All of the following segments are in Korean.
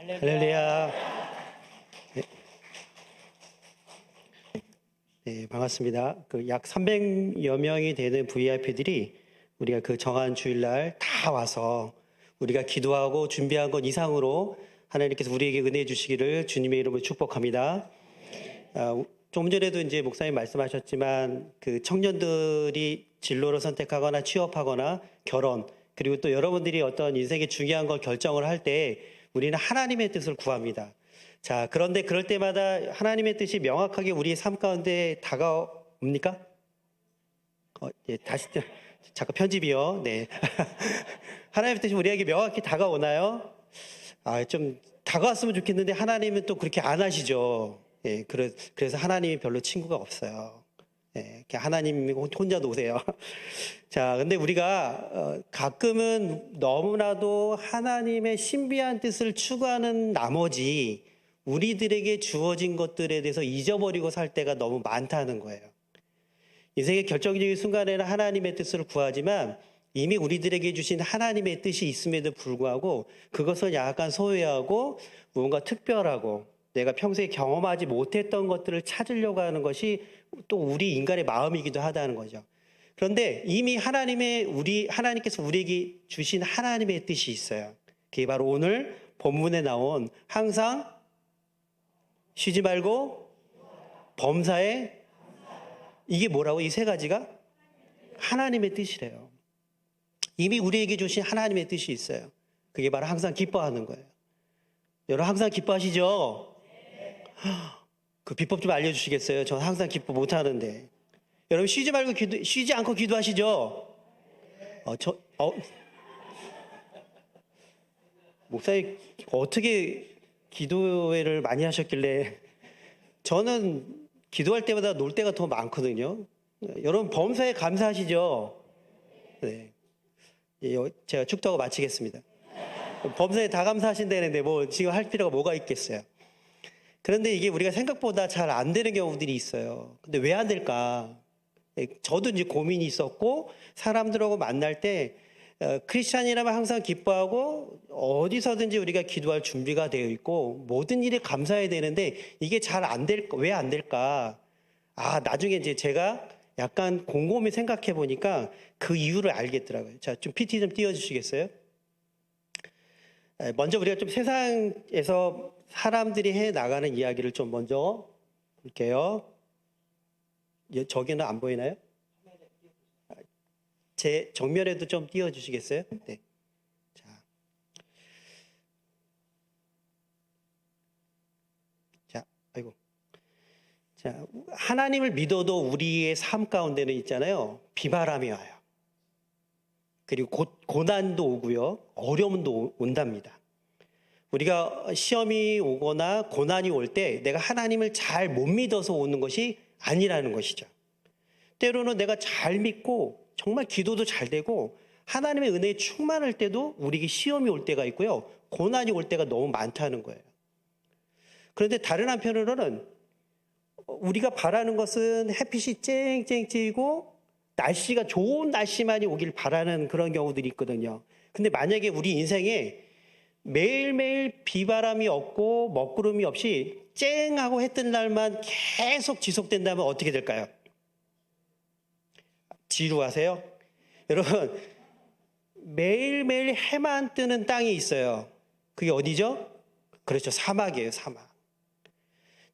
할렐루야. 네, 네, 반갑습니다. 약 300여 명이 되는 VIP들이 우리가 그 정한 주일날 다 와서 우리가 기도하고 준비한 것 이상으로 하나님께서 우리에게 은혜 주시기를 주님의 이름으로 축복합니다. 좀 전에도 이제 목사님 말씀하셨지만 그 청년들이 진로를 선택하거나 취업하거나 결혼 그리고 또 여러분들이 어떤 인생의 중요한 걸 결정을 할 때 우리는 하나님의 뜻을 구합니다. 자, 그런데 그럴 때마다 하나님의 뜻이 명확하게 우리의 삶 가운데 다가옵니까? 예, 다시 잠깐 편집이요. 네. 하나님의 뜻이 우리에게 명확히 다가오나요? 좀 다가왔으면 좋겠는데 하나님은 또 그렇게 안 하시죠. 예, 그래서 하나님이 별로 친구가 없어요. 예, 하나님 혼자 노세요. 자, 근데 우리가 가끔은 너무나도 하나님의 신비한 뜻을 추구하는 나머지 우리들에게 주어진 것들에 대해서 잊어버리고 살 때가 너무 많다는 거예요. 인생의 결정적인 순간에는 하나님의 뜻을 구하지만 이미 우리들에게 주신 하나님의 뜻이 있음에도 불구하고 그것을 약간 소외하고 무언가 특별하고 내가 평소에 경험하지 못했던 것들을 찾으려고 하는 것이 또 우리 인간의 마음이기도 하다는 거죠. 그런데 이미 하나님께서 우리에게 주신 하나님의 뜻이 있어요. 그게 바로 오늘 본문에 나온 항상 쉬지 말고 범사에 이게 뭐라고? 이 세 가지가 하나님의 뜻이래요. 이미 우리에게 주신 하나님의 뜻이 있어요. 그게 바로 항상 기뻐하는 거예요. 여러분 항상 기뻐하시죠? 그 비법 좀 알려주시겠어요? 저는 항상 기뻐 못하는데. 여러분 쉬지 않고 기도하시죠? 목사님 어떻게 기도회를 많이 하셨길래 저는 기도할 때마다 놀 때가 더 많거든요. 여러분 범사에 감사하시죠? 네. 제가 축도하고 마치겠습니다. 범사에 다 감사하신다는데 뭐 지금 할 필요가 뭐가 있겠어요? 그런데 이게 우리가 생각보다 잘 안 되는 경우들이 있어요. 근데 왜 안 될까? 저도 이제 고민이 있었고 사람들하고 만날 때 크리스찬이라면 항상 기뻐하고 어디서든지 우리가 기도할 준비가 되어 있고 모든 일에 감사해야 되는데 이게 잘 안 될까? 왜 안 될까? 나중에 이제 제가 약간 곰곰이 생각해 보니까 그 이유를 알겠더라고요. 자, 좀 PT 좀 띄워주시겠어요? 먼저 우리가 좀 세상에서 사람들이 해 나가는 이야기를 좀 먼저 볼게요. 저기는 안 보이나요? 제 정면에도 좀 띄워주시겠어요? 네. 아이고. 자, 하나님을 믿어도 우리의 삶 가운데는 있잖아요. 비바람이 와요. 그리고 고난도 오고요. 어려움도 온답니다. 우리가 시험이 오거나 고난이 올 때 내가 하나님을 잘 못 믿어서 오는 것이 아니라는 것이죠. 때로는 내가 잘 믿고 정말 기도도 잘 되고 하나님의 은혜에 충만할 때도 우리에게 시험이 올 때가 있고요. 고난이 올 때가 너무 많다는 거예요. 그런데 다른 한편으로는 우리가 바라는 것은 햇빛이 쨍쨍 찌고 날씨가 좋은 날씨만이 오길 바라는 그런 경우들이 있거든요. 근데 만약에 우리 인생에 매일매일 비바람이 없고 먹구름이 없이 쨍하고 해 뜬 날만 계속 지속된다면 어떻게 될까요? 지루하세요? 여러분, 매일매일 해만 뜨는 땅이 있어요. 그게 어디죠? 그렇죠. 사막이에요, 사막.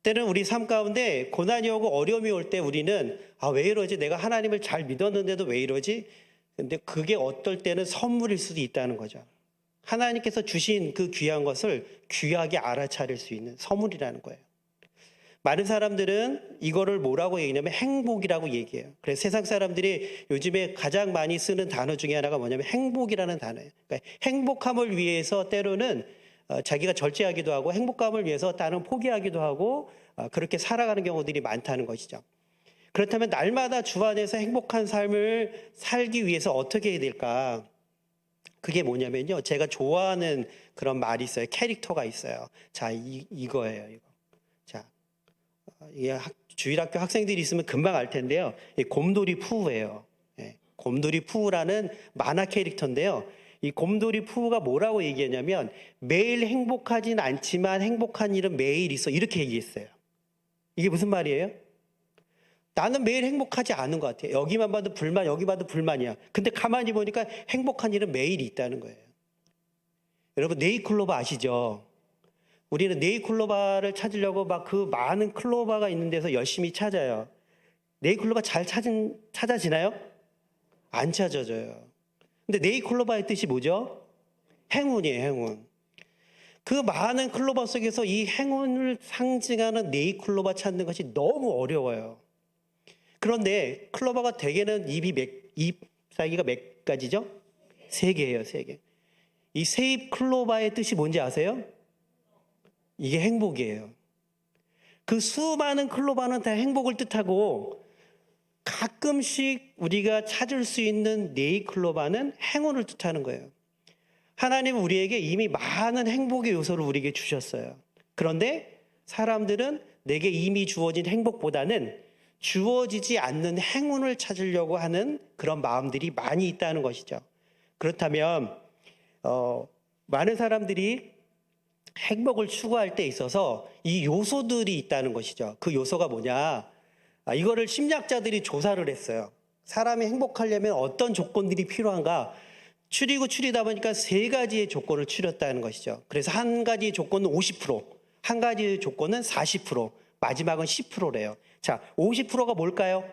때는 우리 삶 가운데 고난이 오고 어려움이 올 때 우리는 왜 이러지? 내가 하나님을 잘 믿었는데도 왜 이러지? 근데 그게 어떨 때는 선물일 수도 있다는 거죠. 하나님께서 주신 그 귀한 것을 귀하게 알아차릴 수 있는 선물이라는 거예요. 많은 사람들은 이거를 뭐라고 얘기하냐면 행복이라고 얘기해요. 그래서 세상 사람들이 요즘에 가장 많이 쓰는 단어 중에 하나가 뭐냐면 행복이라는 단어예요. 그러니까 행복함을 위해서 때로는 자기가 절제하기도 하고 행복감을 위해서 다른 포기하기도 하고 그렇게 살아가는 경우들이 많다는 것이죠. 그렇다면 날마다 주 안에서 행복한 삶을 살기 위해서 어떻게 해야 될까? 그게 뭐냐면요. 제가 좋아하는 그런 말이 있어요. 캐릭터가 있어요. 자, 이거예요. 이거. 자, 이게 주일학교 학생들이 있으면 금방 알 텐데요. 곰돌이 푸우예요. 곰돌이 푸우라는 만화 캐릭터인데요. 이 곰돌이 푸우가 뭐라고 얘기했냐면 매일 행복하진 않지만 행복한 일은 매일 있어. 이렇게 얘기했어요. 이게 무슨 말이에요? 나는 매일 행복하지 않은 것 같아요. 여기만 봐도 불만, 여기 봐도 불만이야. 근데 가만히 보니까 행복한 일은 매일 있다는 거예요. 여러분 네잎클로버 아시죠? 우리는 네잎클로버를 찾으려고 막 그 많은 클로버가 있는 데서 열심히 찾아요. 네잎클로버 잘 찾아지나요? 안 찾아져요. 근데 네잎클로버의 뜻이 뭐죠? 행운이에요, 행운. 그 많은 클로버 속에서 이 행운을 상징하는 네잎클로버 찾는 것이 너무 어려워요. 그런데 클로버가 대개는 잎 사이기가 몇 가지죠? 3개예요, 3개. 이 세잎 클로버의 뜻이 뭔지 아세요? 이게 행복이에요. 그 수많은 클로버는 다 행복을 뜻하고 가끔씩 우리가 찾을 수 있는 네잎 클로버는 행운을 뜻하는 거예요. 하나님은 우리에게 이미 많은 행복의 요소를 우리에게 주셨어요. 그런데 사람들은 내게 이미 주어진 행복보다는 주어지지 않는 행운을 찾으려고 하는 그런 마음들이 많이 있다는 것이죠. 그렇다면 많은 사람들이 행복을 추구할 때 있어서 이 요소들이 있다는 것이죠. 그 요소가 뭐냐? 이거를 심리학자들이 조사를 했어요. 사람이 행복하려면 어떤 조건들이 필요한가? 추리다 보니까 3가지의 조건을 추렸다는 것이죠. 그래서 한 가지 조건은 50%, 한 가지 조건은 40%, 마지막은 10%래요. 자, 50%가 뭘까요?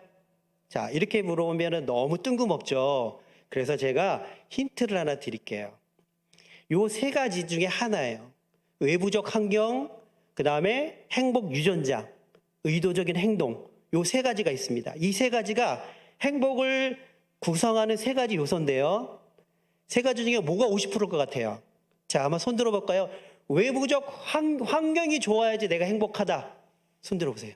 자, 이렇게 물어보면 너무 뜬금없죠. 그래서 제가 힌트를 하나 드릴게요. 요 3가지 중에 하나예요. 외부적 환경, 그 다음에 행복 유전자, 의도적인 행동, 요 3가지가 있습니다. 이 3가지가 행복을 구성하는 3가지 요소인데요. 3가지 중에 뭐가 50%일 것 같아요? 자, 한번 손 들어볼까요? 외부적 환경이 좋아야지 내가 행복하다. 손 들어보세요.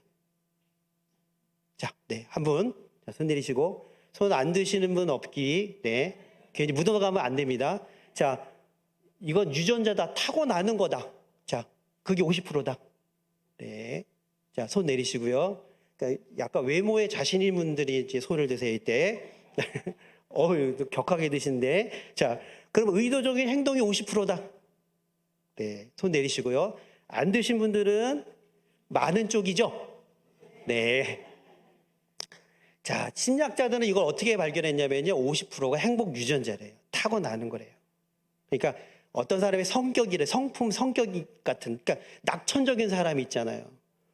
자, 네, 한 분. 자, 손 내리시고. 손 안 드시는 분 없기. 네. 괜히 묻어가면 안 됩니다. 자, 이건 유전자다. 타고나는 거다. 자, 그게 50%다. 네. 자, 손 내리시고요. 그러니까 약간 외모에 자신 있는 분들이 이제 손을 드세요, 이때. 격하게 드신데. 자, 그럼 의도적인 행동이 50%다. 네. 손 내리시고요. 안 드신 분들은 많은 쪽이죠? 네. 자, 심리학자들은 이걸 어떻게 발견했냐면요. 50%가 행복 유전자래요. 타고나는 거래요. 그러니까 어떤 사람의 성격이래, 성품, 성격이 같은, 그러니까 낙천적인 사람이 있잖아요.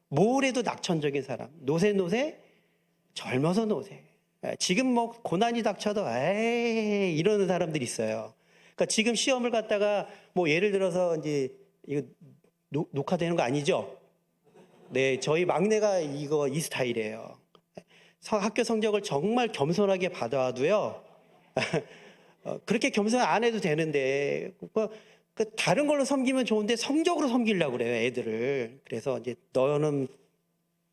뭘 해도 낙천적인 사람. 노세, 젊어서 노세. 지금 뭐 고난이 닥쳐도 에이 이러는 사람들이 있어요. 그러니까 지금 시험을 갖다가 뭐 예를 들어서 이제 이거 녹화되는 거 아니죠? 네, 저희 막내가 이 스타일이에요. 학교 성적을 정말 겸손하게 받아도요. 그렇게 겸손 안 해도 되는데 다른 걸로 섬기면 좋은데 성적으로 섬기려고 그래요, 애들을. 그래서 이제 너는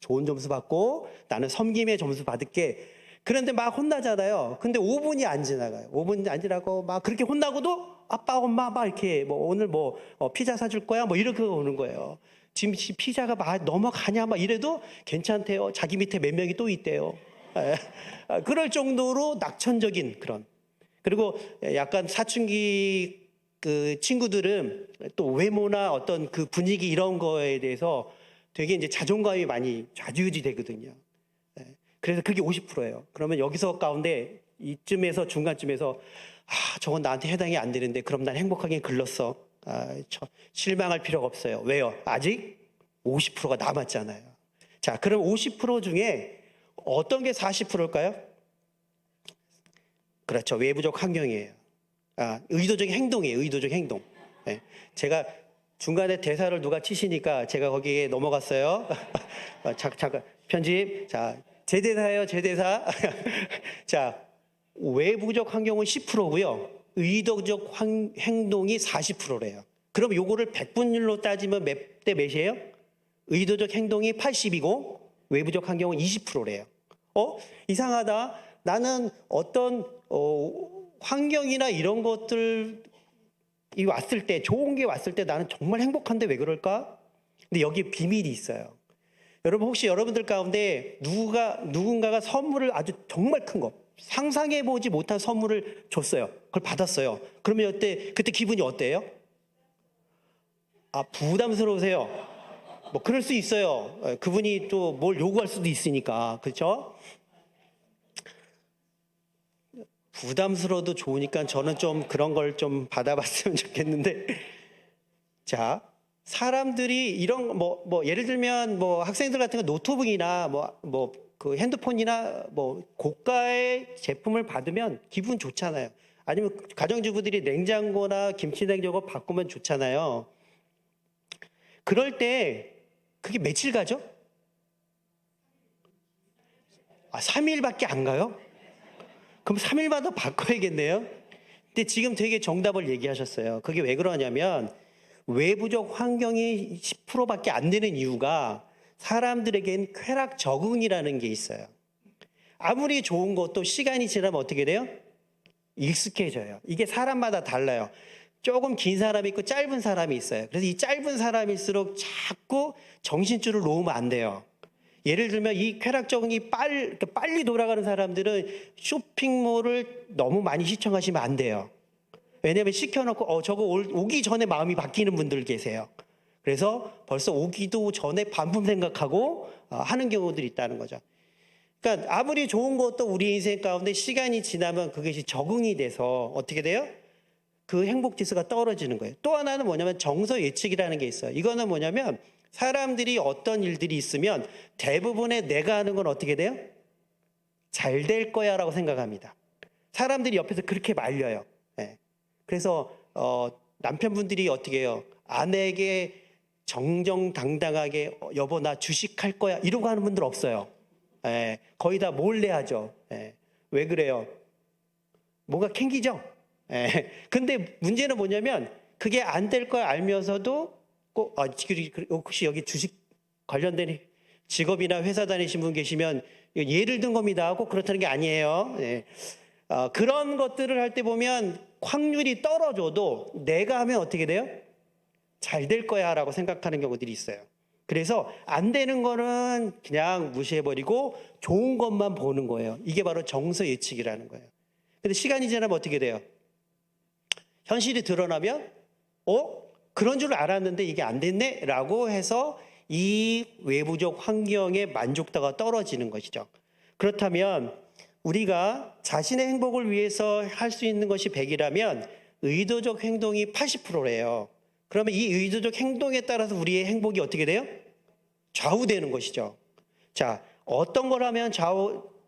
좋은 점수 받고 나는 섬김의 점수 받을게. 그런데 막 혼나잖아요. 근데 5분이 안 지나가요. 5분 안 지나고 막 그렇게 혼나고도 아빠, 엄마 막 이렇게 뭐 오늘 뭐 피자 사줄 거야 뭐 이렇게 오는 거예요. 지금 피자가 막 넘어가냐 막 이래도 괜찮대요. 자기 밑에 몇 명이 또 있대요. 그럴 정도로 낙천적인 그런. 그리고 약간 사춘기 그 친구들은 또 외모나 어떤 그 분위기 이런 거에 대해서 되게 이제 자존감이 많이 좌지우지 되거든요. 그래서 그게 50%예요. 그러면 여기서 가운데 이쯤에서 중간쯤에서 저건 나한테 해당이 안 되는데 그럼 난 행복하게 글렀어. 실망할 필요가 없어요. 왜요? 아직 50%가 남았잖아요. 자, 그럼 50% 중에 어떤 게 40%일까요? 그렇죠. 외부적 환경이에요. 의도적인 행동이에요. 의도적 행동. 네. 제가 중간에 대사를 누가 치시니까 제가 거기에 넘어갔어요. 잠깐 편집. 자, 제 대사예요. 제 대사. 자, 외부적 환경은 10%고요. 의도적 행동이 40%래요. 그럼 요거를 100분율로 따지면 몇 대 몇이에요? 의도적 행동이 80이고 외부적 환경은 20%래요. 이상하다. 나는 어떤 환경이나 이런 것들이 왔을 때, 좋은 게 왔을 때 나는 정말 행복한데 왜 그럴까? 근데 여기에 비밀이 있어요. 여러분 혹시 여러분들 가운데 누군가가 선물을 아주 정말 큰 거, 상상해보지 못한 선물을 줬어요. 그걸 받았어요. 그러면 그때 기분이 어때요? 아, 부담스러우세요? 뭐 그럴 수 있어요. 그분이 또 뭘 요구할 수도 있으니까. 그렇죠? 부담스러워도 좋으니까 저는 좀 그런 걸 좀 받아봤으면 좋겠는데. 자, 사람들이 이런 예를 들면 뭐 학생들 같은 거 노트북이나 그 핸드폰이나 뭐 고가의 제품을 받으면 기분 좋잖아요. 아니면 가정주부들이 냉장고나 김치 냉장고 바꾸면 좋잖아요. 그럴 때 그게 며칠 가죠? 3일밖에 안 가요? 그럼 3일마다 바꿔야겠네요. 근데 지금 되게 정답을 얘기하셨어요. 그게 왜 그러냐면 외부적 환경이 10%밖에 안 되는 이유가 사람들에겐 쾌락 적응이라는 게 있어요. 아무리 좋은 것도 시간이 지나면 어떻게 돼요? 익숙해져요. 이게 사람마다 달라요. 조금 긴 사람이 있고 짧은 사람이 있어요. 그래서 이 짧은 사람일수록 자꾸 정신줄을 놓으면 안 돼요. 예를 들면 이 쾌락 적응이 빨리 돌아가는 사람들은 쇼핑몰을 너무 많이 시청하시면 안 돼요. 왜냐하면 시켜놓고 저거 오기 전에 마음이 바뀌는 분들 계세요. 그래서 벌써 오기도 전에 반품 생각하고 하는 경우들이 있다는 거죠. 그러니까 아무리 좋은 것도 우리 인생 가운데 시간이 지나면 그것이 적응이 돼서 어떻게 돼요? 그 행복 지수가 떨어지는 거예요. 또 하나는 뭐냐면 정서 예측이라는 게 있어요. 이거는 뭐냐면 사람들이 어떤 일들이 있으면 대부분의 내가 하는 건 어떻게 돼요? 잘 될 거야 라고 생각합니다. 사람들이 옆에서 그렇게 말려요. 네. 그래서 남편분들이 어떻게 해요? 아내에게 정정당당하게 여보 나 주식할 거야 이러고 하는 분들 없어요. 예, 거의 다 몰래 하죠. 예, 왜 그래요? 뭔가 캥기죠? 예, 근데 문제는 뭐냐면 그게 안 될 걸 알면서도 꼭 혹시 여기 주식 관련된 직업이나 회사 다니신 분 계시면 예를 든 겁니다. 꼭 그렇다는 게 아니에요. 예. 그런 것들을 할 때 보면 확률이 떨어져도 내가 하면 어떻게 돼요? 잘 될 거야 라고 생각하는 경우들이 있어요. 그래서 안 되는 거는 그냥 무시해버리고 좋은 것만 보는 거예요. 이게 바로 정서 예측이라는 거예요. 근데 시간이 지나면 어떻게 돼요? 현실이 드러나면 그런 줄 알았는데 이게 안 됐네 라고 해서 이 외부적 환경의 만족도가 떨어지는 것이죠. 그렇다면 우리가 자신의 행복을 위해서 할 수 있는 것이 100이라면 의도적 행동이 80%래요. 그러면 이 의도적 행동에 따라서 우리의 행복이 어떻게 돼요? 좌우되는 것이죠. 자, 어떤 걸 하면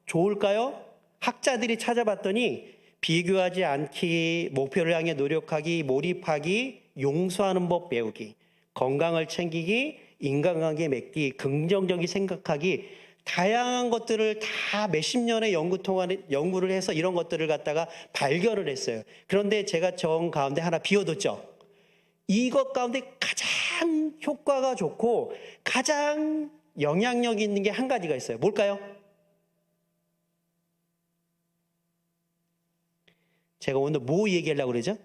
좋을까요? 학자들이 찾아봤더니 비교하지 않기, 목표를 향해 노력하기, 몰입하기, 용서하는 법 배우기, 건강을 챙기기, 인간관계 맺기, 긍정적인 생각하기, 다양한 것들을 다 몇십 년의 연구를 해서 이런 것들을 갖다가 발견을 했어요. 그런데 제가 정 가운데 하나 비워뒀죠. 이것 가운데 가장 효과가 좋고 가장 영향력 있는 게 한 가지가 있어요. 뭘까요? 제가 오늘 뭐 얘기하려고 그러죠?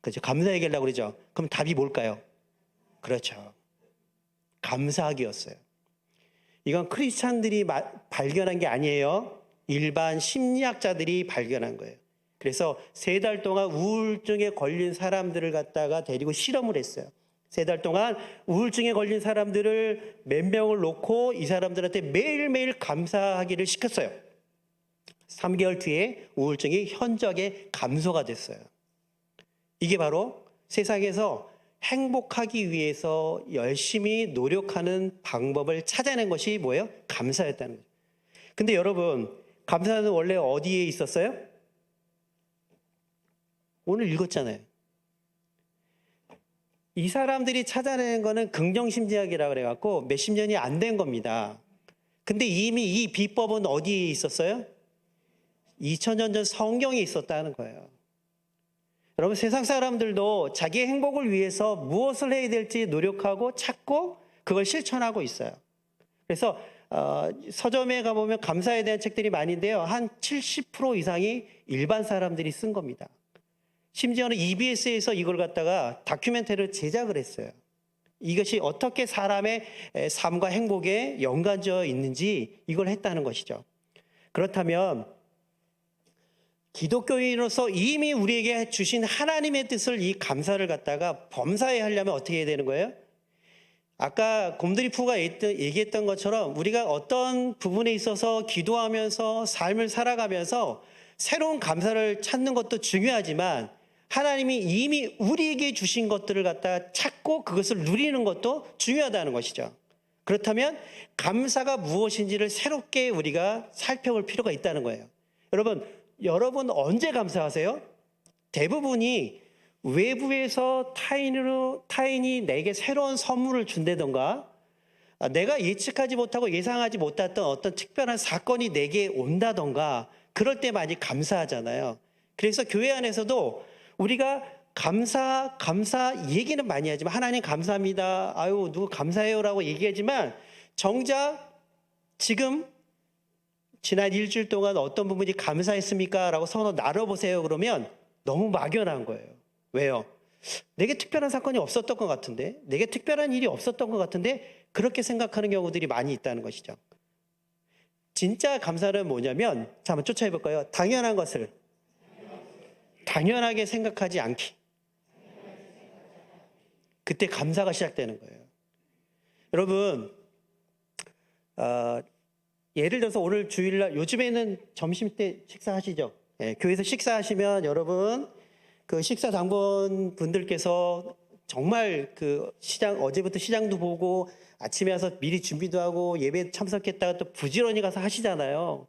그렇죠. 감사 얘기하려고 그러죠. 그럼 답이 뭘까요? 그렇죠. 감사하기였어요. 이건 크리스찬들이 발견한 게 아니에요. 일반 심리학자들이 발견한 거예요. 그래서 3달 동안 우울증에 걸린 사람들을 갖다가 데리고 실험을 했어요. 3달 동안 우울증에 걸린 사람들을 몇 명을 놓고 이 사람들한테 매일매일 감사하기를 시켰어요. 3개월 뒤에 우울증이 현저하게 감소가 됐어요. 이게 바로 세상에서 행복하기 위해서 열심히 노력하는 방법을 찾아낸 것이 뭐예요? 감사였다는 거죠. 근데 여러분, 감사는 원래 어디에 있었어요? 오늘 읽었잖아요. 이 사람들이 찾아낸 거는 긍정심리학이라고 그래갖고 몇십 년이 안 된 겁니다. 근데 이미 이 비법은 어디에 있었어요? 2000년 전 성경에 있었다는 거예요. 여러분, 세상 사람들도 자기의 행복을 위해서 무엇을 해야 될지 노력하고 찾고 그걸 실천하고 있어요. 그래서 서점에 가보면 감사에 대한 책들이 많은데요. 한 70% 이상이 일반 사람들이 쓴 겁니다. 심지어는 EBS에서 이걸 갖다가 다큐멘터리를 제작을 했어요. 이것이 어떻게 사람의 삶과 행복에 연관되어 있는지 이걸 했다는 것이죠. 그렇다면 기독교인으로서 이미 우리에게 주신 하나님의 뜻을 이 감사를 갖다가 범사에 하려면 어떻게 해야 되는 거예요? 아까 곰돌이 푸가 얘기했던 것처럼 우리가 어떤 부분에 있어서 기도하면서 삶을 살아가면서 새로운 감사를 찾는 것도 중요하지만 하나님이 이미 우리에게 주신 것들을 갖다가 찾고 그것을 누리는 것도 중요하다는 것이죠. 그렇다면 감사가 무엇인지를 새롭게 우리가 살펴볼 필요가 있다는 거예요. 여러분 언제 감사하세요? 대부분이 외부에서 타인이 내게 새로운 선물을 준다던가 내가 예측하지 못하고 예상하지 못했던 어떤 특별한 사건이 내게 온다던가 그럴 때 많이 감사하잖아요. 그래서 교회 안에서도 우리가 감사 얘기는 많이 하지만 하나님 감사합니다. 아유 누구 감사해요라고 얘기하지만 정작 지금 지난 일주일 동안 어떤 부분이 감사했습니까? 라고 서로 나눠보세요. 그러면 너무 막연한 거예요. 왜요? 내게 특별한 사건이 없었던 것 같은데, 내게 특별한 일이 없었던 것 같은데 그렇게 생각하는 경우들이 많이 있다는 것이죠. 진짜 감사는 뭐냐면, 자 한번 쫓아해볼까요? 당연한 것을 당연하게 생각하지 않기. 그때 감사가 시작되는 거예요. 여러분 예를 들어서 오늘 주일날, 요즘에는 점심 때 식사하시죠? 예, 교회에서 식사하시면 여러분 그 식사 당번 분들께서 정말 그 어제부터 시장도 보고 아침에 와서 미리 준비도 하고 예배 참석했다가 또 부지런히 가서 하시잖아요.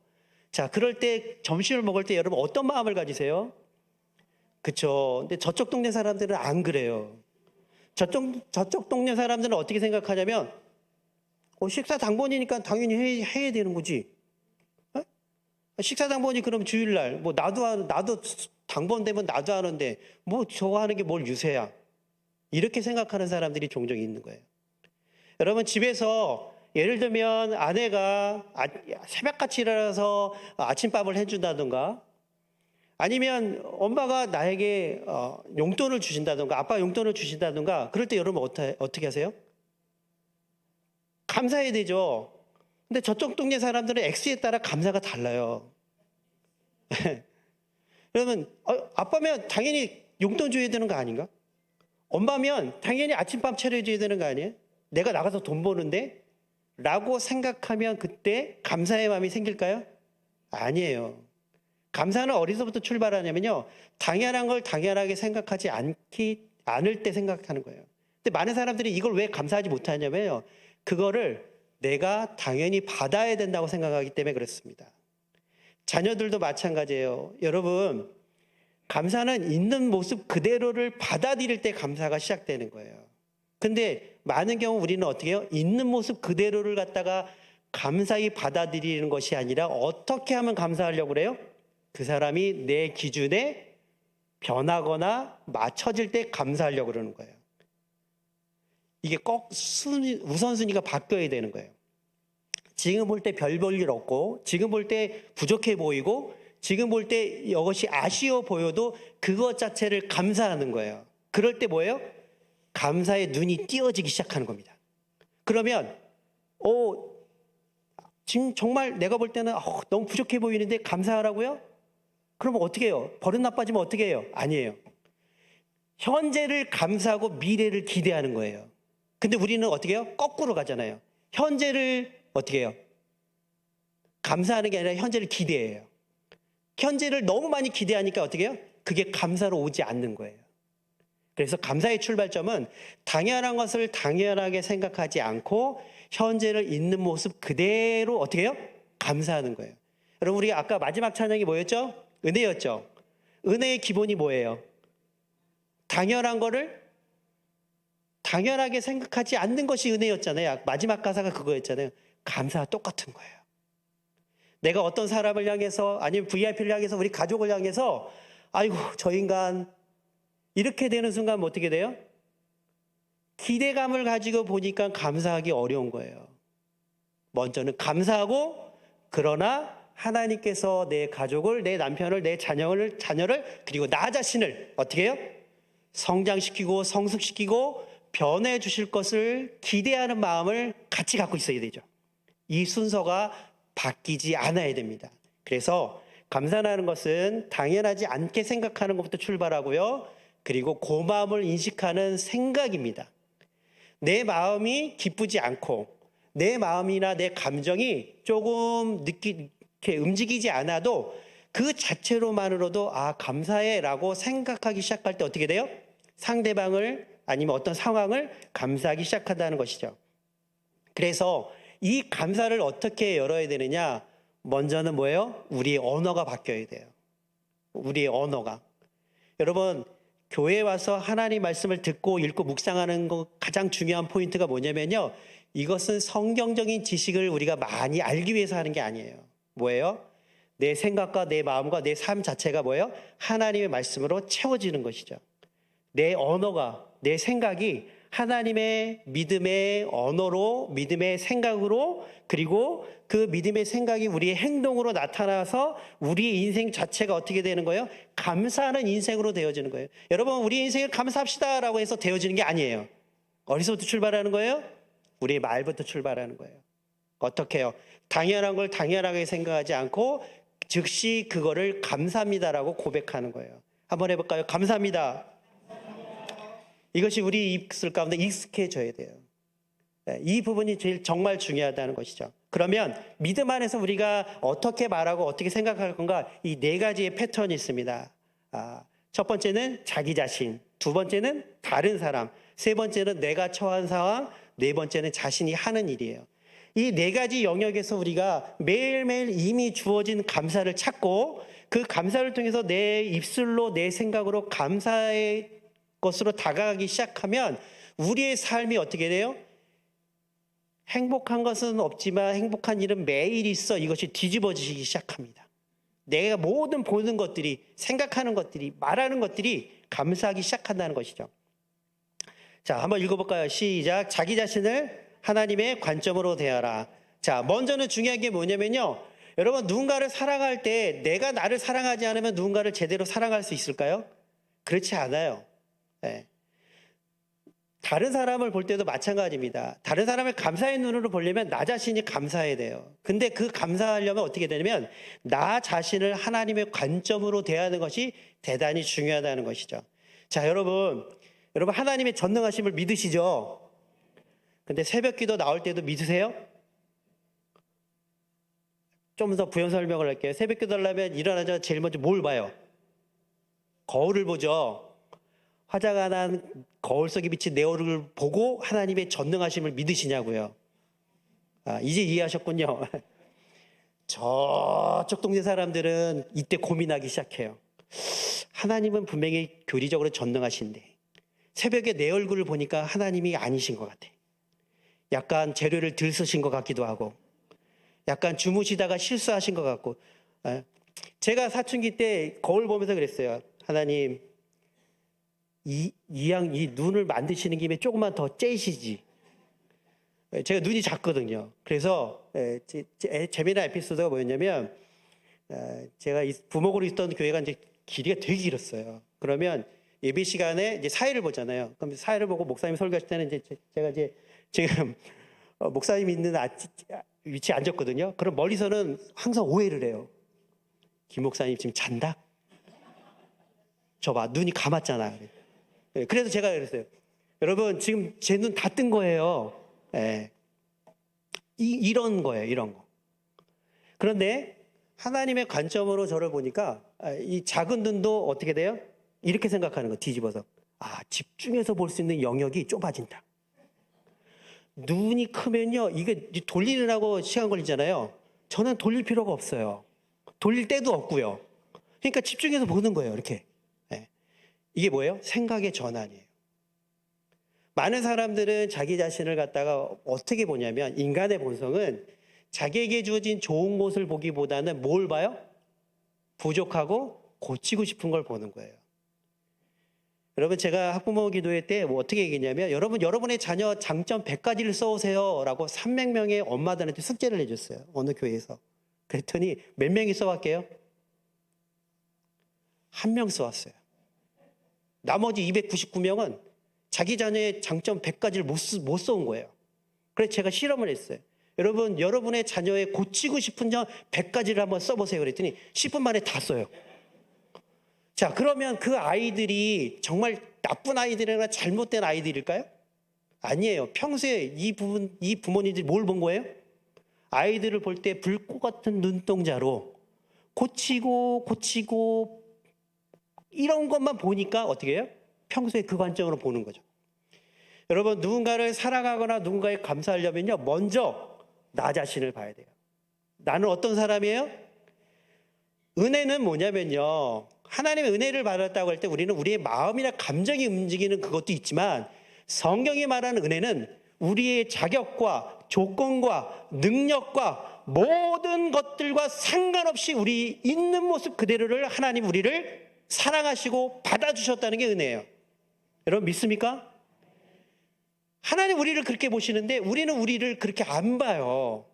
자, 그럴 때 점심을 먹을 때 여러분 어떤 마음을 가지세요? 그쵸. 근데 저쪽 동네 사람들은 안 그래요. 저쪽 동네 사람들은 어떻게 생각하냐면 식사 당번이니까 당연히 해야 되는 거지. 어? 식사 당번이 그럼 주일날 뭐 나도 당번 되면 나도 하는데 뭐 저거 하는 게 뭘 유세야. 이렇게 생각하는 사람들이 종종 있는 거예요. 여러분 집에서 예를 들면 아내가 새벽같이 일어나서 아침밥을 해준다든가 아니면 엄마가 나에게 용돈을 주신다든가 아빠 용돈을 주신다든가 그럴 때 여러분 어떻게 하세요? 감사해야 되죠. 근데 저쪽 동네 사람들은 X에 따라 감사가 달라요. 그러면 아빠면 당연히 용돈 줘야 되는 거 아닌가? 엄마면 당연히 아침밥 차려줘야 되는 거 아니에요? 내가 나가서 돈 버는데? 라고 생각하면 그때 감사의 마음이 생길까요? 아니에요. 감사는 어디서부터 출발하냐면요. 당연한 걸 당연하게 생각하지 않을 때 생각하는 거예요. 근데 많은 사람들이 이걸 왜 감사하지 못하냐면요. 그거를 내가 당연히 받아야 된다고 생각하기 때문에 그렇습니다. 자녀들도 마찬가지예요. 여러분, 감사는 있는 모습 그대로를 받아들일 때 감사가 시작되는 거예요. 근데 많은 경우 우리는 어떻게 해요? 있는 모습 그대로를 갖다가 감사히 받아들이는 것이 아니라 어떻게 하면 감사하려고 그래요? 그 사람이 내 기준에 변하거나 맞춰질 때 감사하려고 그러는 거예요. 이게 꼭 우선순위가 바뀌어야 되는 거예요. 지금 볼 때 별 볼 일 없고 지금 볼 때 부족해 보이고 지금 볼 때 이것이 아쉬워 보여도 그것 자체를 감사하는 거예요. 그럴 때 뭐예요? 감사의 눈이 띄어지기 시작하는 겁니다. 그러면 지금 정말 내가 볼 때는 너무 부족해 보이는데 감사하라고요? 그러면 어떻게 해요? 버릇 나빠지면 어떻게 해요? 아니에요. 현재를 감사하고 미래를 기대하는 거예요. 근데 우리는 어떻게 해요? 거꾸로 가잖아요. 현재를 어떻게 해요? 감사하는 게 아니라 현재를 기대해요. 현재를 너무 많이 기대하니까 어떻게 해요? 그게 감사로 오지 않는 거예요. 그래서 감사의 출발점은 당연한 것을 당연하게 생각하지 않고 현재를 있는 모습 그대로 어떻게 해요? 감사하는 거예요. 여러분 우리 아까 마지막 찬양이 뭐였죠? 은혜였죠. 은혜의 기본이 뭐예요? 당연한 거를 당연하게 생각하지 않는 것이 은혜였잖아요. 마지막 가사가 그거였잖아요. 감사와 똑같은 거예요. 내가 어떤 사람을 향해서 아니면 VIP를 향해서 우리 가족을 향해서 아이고 저 인간 이렇게 되는 순간 어떻게 돼요? 기대감을 가지고 보니까 감사하기 어려운 거예요. 먼저는 감사하고 그러나 하나님께서 내 가족을, 내 남편을, 내 자녀를 그리고 나 자신을 어떻게 해요? 성장시키고 성숙시키고 변해 주실 것을 기대하는 마음을 같이 갖고 있어야 되죠. 이 순서가 바뀌지 않아야 됩니다. 그래서 감사라는 것은 당연하지 않게 생각하는 것부터 출발하고요. 그리고 고마움을 인식하는 생각입니다. 내 마음이 기쁘지 않고 내 마음이나 내 감정이 조금 이렇게 움직이지 않아도 그 자체로만으로도 아, 감사해라고 생각하기 시작할 때 어떻게 돼요? 상대방을 아니면 어떤 상황을 감사하기 시작한다는 것이죠. 그래서 이 감사를 어떻게 열어야 되느냐? 먼저는 뭐예요? 우리의 언어가 바뀌어야 돼요. 우리의 언어가. 여러분, 교회에 와서 하나님 말씀을 듣고 읽고 묵상하는 거 가장 중요한 포인트가 뭐냐면요. 이것은 성경적인 지식을 우리가 많이 알기 위해서 하는 게 아니에요. 뭐예요? 내 생각과 내 마음과 내 삶 자체가 뭐예요? 하나님의 말씀으로 채워지는 것이죠. 내 언어가, 내 생각이 하나님의 믿음의 언어로, 믿음의 생각으로, 그리고 그 믿음의 생각이 우리의 행동으로 나타나서 우리의 인생 자체가 어떻게 되는 거예요? 감사하는 인생으로 되어지는 거예요. 여러분, 우리 인생을 감사합시다라고 해서 되어지는 게 아니에요. 어디서부터 출발하는 거예요? 우리의 말부터 출발하는 거예요. 어떻게 해요? 당연한 걸 당연하게 생각하지 않고 즉시 그거를 감사합니다라고 고백하는 거예요. 한번 해볼까요? 감사합니다. 이것이 우리 입술 가운데 익숙해져야 돼요. 이 부분이 제일 정말 중요하다는 것이죠. 그러면 믿음 안에서 우리가 어떻게 말하고 어떻게 생각할 건가? 이 네 가지의 패턴이 있습니다. 첫 번째는 자기 자신, 두 번째는 다른 사람, 세 번째는 내가 처한 상황, 네 번째는 자신이 하는 일이에요. 이 네 가지 영역에서 우리가 매일매일 이미 주어진 감사를 찾고 그 감사를 통해서 내 입술로 내 생각으로 감사의 것으로 다가가기 시작하면 우리의 삶이 어떻게 돼요? 행복한 것은 없지만 행복한 일은 매일 있어. 이것이 뒤집어지기 시작합니다. 내가 모든 보는 것들이, 생각하는 것들이, 말하는 것들이 감사하기 시작한다는 것이죠. 자, 한번 읽어볼까요? 시작. 자기 자신을 하나님의 관점으로 대하라. 자, 먼저는 중요한 게 뭐냐면요. 여러분, 누군가를 사랑할 때 내가 나를 사랑하지 않으면 누군가를 제대로 사랑할 수 있을까요? 그렇지 않아요. 네. 다른 사람을 볼 때도 마찬가지입니다. 다른 사람을 감사의 눈으로 보려면 나 자신이 감사해야 돼요. 근데 그 감사하려면 어떻게 되냐면 나 자신을 하나님의 관점으로 대하는 것이 대단히 중요하다는 것이죠. 자, 여러분 하나님의 전능하심을 믿으시죠? 근데 새벽 기도 나올 때도 믿으세요? 좀 더 부연 설명을 할게요. 새벽 기도 하려면 일어나자마자 제일 먼저 뭘 봐요? 거울을 보죠. 화자가 난 거울 속에 비친 내 얼굴을 보고 하나님의 전능하심을 믿으시냐고요. 이제 이해하셨군요. 저쪽 동네 사람들은 이때 고민하기 시작해요. 하나님은 분명히 교리적으로 전능하신데 새벽에 내 얼굴을 보니까 하나님이 아니신 것 같아. 약간 재료를 덜 쓰신 것 같기도 하고 약간 주무시다가 실수하신 것 같고. 제가 사춘기 때 거울 보면서 그랬어요. 하나님, 이 눈을 만드시는 김에 조금만 더 째시지. 제가 눈이 작거든요. 그래서 재미난 에피소드가 뭐였냐면 제가 부목으로 있던 교회가 이제 길이가 되게 길었어요. 그러면 예배 시간에 이제 사회를 보잖아요. 그럼 사회를 보고 목사님 설교하실 때는 이제 제가 이제 지금 목사님 있는 위치에 앉았거든요. 그럼 멀리서는 항상 오해를 해요. 김 목사님 지금 잔다? 저 봐, 눈이 감았잖아. 그래서 제가 그랬어요. 여러분, 지금 제 눈 다 뜬 거예요. 예. 이런 거예요, 이런 거. 그런데 하나님의 관점으로 저를 보니까 이 작은 눈도 어떻게 돼요? 이렇게 생각하는 거, 뒤집어서. 집중해서 볼 수 있는 영역이 좁아진다. 눈이 크면요, 이게 돌리느라고 시간 걸리잖아요. 저는 돌릴 필요가 없어요. 돌릴 때도 없고요. 그러니까 집중해서 보는 거예요, 이렇게. 이게 뭐예요? 생각의 전환이에요. 많은 사람들은 자기 자신을 갖다가 어떻게 보냐면 인간의 본성은 자기에게 주어진 좋은 것을 보기보다는 뭘 봐요? 부족하고 고치고 싶은 걸 보는 거예요. 여러분, 제가 학부모 기도회 때 어떻게 얘기했냐면 여러분의 자녀 장점 100가지를 써오세요 라고 300명의 엄마들한테 숙제를 해줬어요. 어느 교회에서. 그랬더니 몇 명이 써왔게요? 1명 써왔어요. 나머지 299명은 자기 자녀의 장점 100가지를 못 써온 거예요. 그래서 제가 실험을 했어요. 여러분, 여러분의 자녀의 고치고 싶은 점 100가지를 한번 써보세요. 그랬더니 10분 만에 다 써요. 자, 그러면 그 아이들이 정말 나쁜 아이들이나 잘못된 아이들일까요? 아니에요. 평소에 이 부모님들이 뭘 본 거예요? 아이들을 볼 때 불꽃 같은 눈동자로 고치고 이런 것만 보니까 어떻게 해요? 평소에 그 관점으로 보는 거죠. 여러분, 누군가를 사랑하거나 누군가에 감사하려면요, 먼저 나 자신을 봐야 돼요. 나는 어떤 사람이에요? 은혜는 뭐냐면요, 하나님의 은혜를 받았다고 할 때 우리는 우리의 마음이나 감정이 움직이는 그것도 있지만, 성경이 말하는 은혜는 우리의 자격과 조건과 능력과 모든 것들과 상관없이 우리 있는 모습 그대로를 하나님 우리를 사랑하시고 받아주셨다는 게 은혜예요. 여러분 믿습니까? 하나님 우리를 그렇게 보시는데 우리는 우리를 그렇게 안 봐요.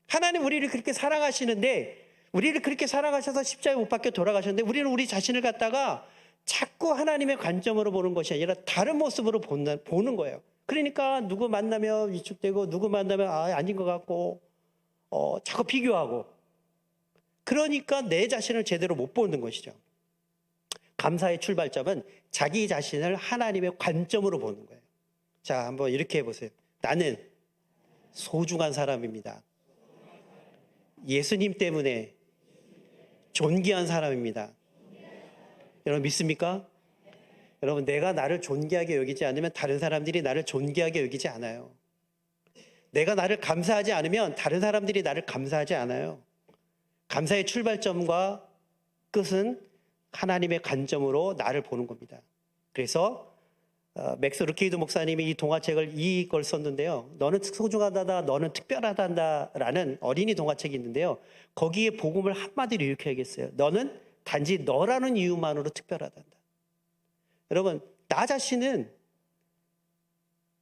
하나님 우리를 그렇게 사랑하시는데, 우리를 그렇게 사랑하셔서 십자가에 못 박혀 돌아가셨는데 우리는 우리 자신을 갖다가 자꾸 하나님의 관점으로 보는 것이 아니라 다른 모습으로 보는 거예요. 그러니까 누구 만나면 위축되고 누구 만나면 아닌 것 같고 자꾸 비교하고, 그러니까 내 자신을 제대로 못 보는 것이죠. 감사의 출발점은 자기 자신을 하나님의 관점으로 보는 거예요. 자, 한번 이렇게 해보세요. 나는 소중한 사람입니다. 예수님 때문에 존귀한 사람입니다. 여러분 믿습니까? 여러분, 내가 나를 존귀하게 여기지 않으면 다른 사람들이 나를 존귀하게 여기지 않아요. 내가 나를 감사하지 않으면 다른 사람들이 나를 감사하지 않아요. 감사의 출발점과 끝은 하나님의 관점으로 나를 보는 겁니다. 그래서 맥스 루키드 목사님이 이 동화책을 이걸 썼는데요. 너는 소중하다, 너는 특별하다라는 어린이 동화책이 있는데요. 거기에 복음을 한마디로 이렇게 하겠어요. 너는 단지 너라는 이유만으로 특별하다. 여러분, 나 자신은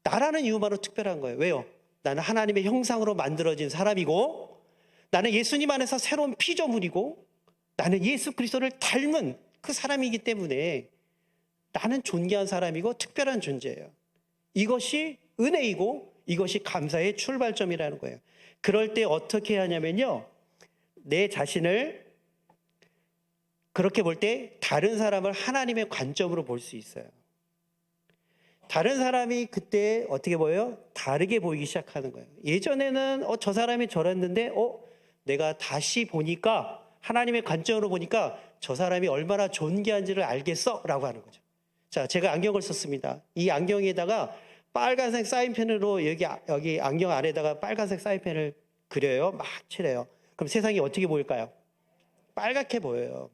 나라는 이유만으로 특별한 거예요. 왜요? 나는 하나님의 형상으로 만들어진 사람이고, 나는 예수님 안에서 새로운 피조물이고, 나는 예수 그리스도를 닮은 그 사람이기 때문에 나는 존귀한 사람이고 특별한 존재예요. 이것이 은혜이고 이것이 감사의 출발점이라는 거예요. 그럴 때 어떻게 하냐면요, 내 자신을 그렇게 볼 때 다른 사람을 하나님의 관점으로 볼 수 있어요. 다른 사람이 그때 어떻게 보여요? 다르게 보이기 시작하는 거예요. 예전에는 저 사람이 저랬는데 내가 다시 보니까, 하나님의 관점으로 보니까 저 사람이 얼마나 존귀한지를 알겠어 라고 하는 거죠. 자, 제가 안경을 썼습니다. 이 안경에다가 빨간색 사인펜으로 여기 안경 안에다가 빨간색 사인펜을 그려요. 막 칠해요. 그럼 세상이 어떻게 보일까요? 빨갛게 보여요.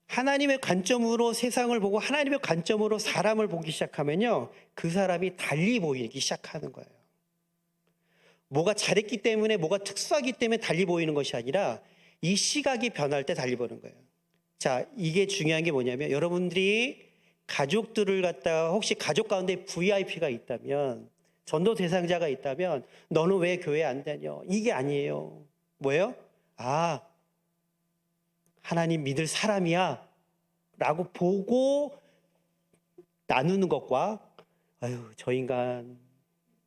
하나님의 관점으로 세상을 보고 하나님의 관점으로 사람을 보기 시작하면요, 그 사람이 달리 보이기 시작하는 거예요. 뭐가 잘했기 때문에, 뭐가 특수하기 때문에 달리 보이는 것이 아니라 이 시각이 변할 때 달리 보는 거예요. 자, 이게 중요한 게 뭐냐면, 여러분들이 가족들을 갖다가 혹시 가족 가운데 VIP가 있다면, 전도 대상자가 있다면 너는 왜 교회 안 다녀? 이게 아니에요. 뭐예요? 하나님 믿을 사람이야 라고 보고 나누는 것과 저 인간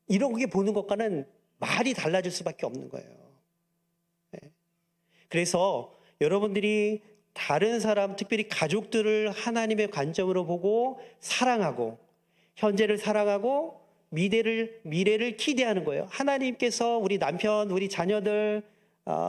이렇게 보는 것과는 말이 달라질 수밖에 없는 거예요. 그래서 여러분들이 다른 사람, 특별히 가족들을 하나님의 관점으로 보고 사랑하고, 현재를 사랑하고 미래를 기대하는 거예요. 하나님께서 우리 남편, 우리 자녀들,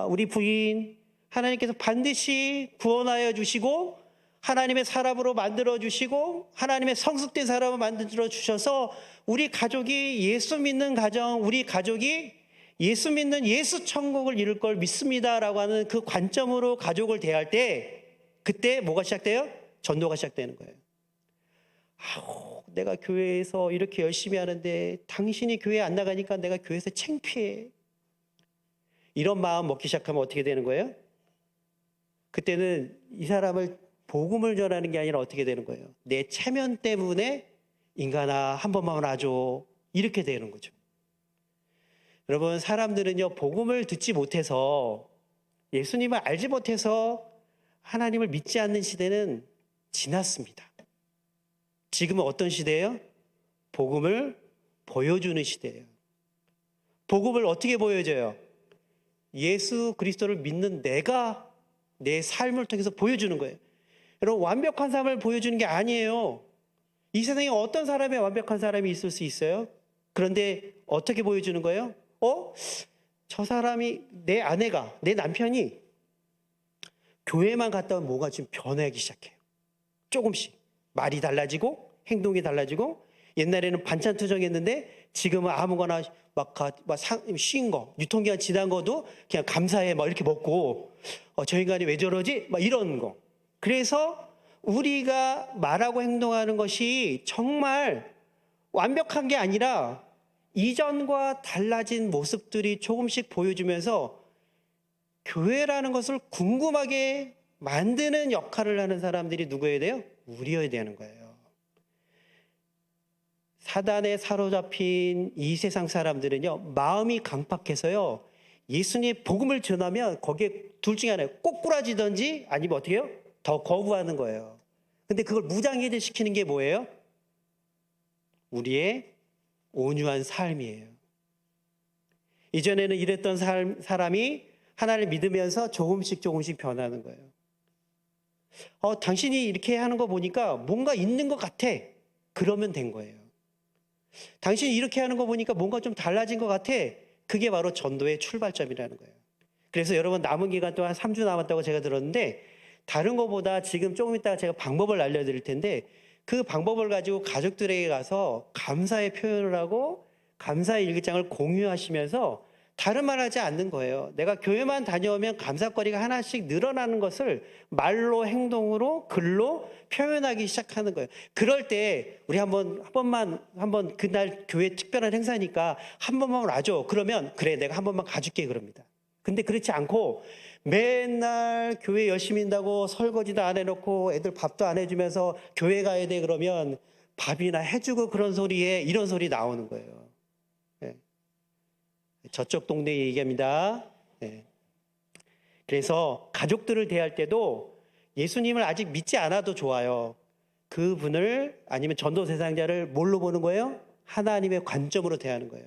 우리 부인, 하나님께서 반드시 구원하여 주시고 하나님의 사람으로 만들어 주시고 하나님의 성숙된 사람을 만들어 주셔서 우리 가족이 예수 믿는 가정, 우리 가족이 예수 믿는 예수 천국을 이룰 걸 믿습니다라고 하는 그 관점으로 가족을 대할 때, 그때 뭐가 시작돼요? 전도가 시작되는 거예요. 내가 교회에서 이렇게 열심히 하는데 당신이 교회 안 나가니까 내가 교회에서 창피해. 이런 마음 먹기 시작하면 어떻게 되는 거예요? 그때는 이 사람을 복음을 전하는 게 아니라 어떻게 되는 거예요? 내 체면 때문에 인간아 한 번만 와줘, 이렇게 되는 거죠. 여러분, 사람들은요, 복음을 듣지 못해서, 예수님을 알지 못해서 하나님을 믿지 않는 시대는 지났습니다. 지금은 어떤 시대예요? 복음을 보여주는 시대예요. 복음을 어떻게 보여줘요? 예수 그리스도를 믿는 내가 내 삶을 통해서 보여주는 거예요. 여러분, 완벽한 삶을 보여주는 게 아니에요. 이 세상에 어떤 사람이 완벽한 사람이 있을 수 있어요? 그런데 어떻게 보여주는 거예요? 저 사람이, 내 아내가, 내 남편이 교회만 갔다 오면 뭐가 좀 변하기 시작해요. 조금씩. 말이 달라지고 행동이 달라지고, 옛날에는 반찬 투정했는데 지금은 아무거나 쉰 거, 유통기한 지난 거도 그냥 감사해 막 이렇게 먹고, 저 인간이 왜 저러지? 막 이런 거. 그래서 우리가 말하고 행동하는 것이 정말 완벽한 게 아니라 이전과 달라진 모습들이 조금씩 보여주면서 교회라는 것을 궁금하게 만드는 역할을 하는 사람들이 누구여야 돼요? 우리여야 되는 거예요. 사단에 사로잡힌 이 세상 사람들은요, 마음이 강팍해서요, 예수님의 복음을 전하면 거기에 둘 중에 하나예요. 꼬꾸라지든지 아니면 어떻게 해요? 더 거부하는 거예요. 근데 그걸 무장해제시키는 게 뭐예요? 우리의 온유한 삶이에요. 이전에는 이랬던 사람이 하나를 믿으면서 조금씩 변하는 거예요. 당신이 이렇게 하는 거 보니까 뭔가 있는 것 같아. 그러면 된 거예요. 당신이 이렇게 하는 거 보니까 뭔가 좀 달라진 것 같아. 그게 바로 전도의 출발점이라는 거예요. 그래서 여러분, 남은 기간 동안 3주 남았다고 제가 들었는데, 다른 것보다 지금 조금 이따가 제가 방법을 알려드릴 텐데, 그 방법을 가지고 가족들에게 가서 감사의 표현을 하고 감사의 일기장을 공유하시면서 다른 말 하지 않는 거예요. 내가 교회만 다녀오면 감사거리가 하나씩 늘어나는 것을 말로, 행동으로, 글로 표현하기 시작하는 거예요. 그럴 때 우리 한번 그날 교회 특별한 행사니까 한 번만 와줘. 그러면 그래, 내가 한 번만 가줄게 그럽니다. 근데 그렇지 않고 맨날 교회 열심히 한다고 설거지도 안 해놓고 애들 밥도 안 해주면서 교회 가야 돼 그러면 밥이나 해주고 그런 소리에 이런 소리 나오는 거예요. 네. 저쪽 동네 얘기합니다. 네. 그래서 가족들을 대할 때도 예수님을 아직 믿지 않아도 좋아요. 그분을, 아니면 전도대상자를 뭘로 보는 거예요? 하나님의 관점으로 대하는 거예요.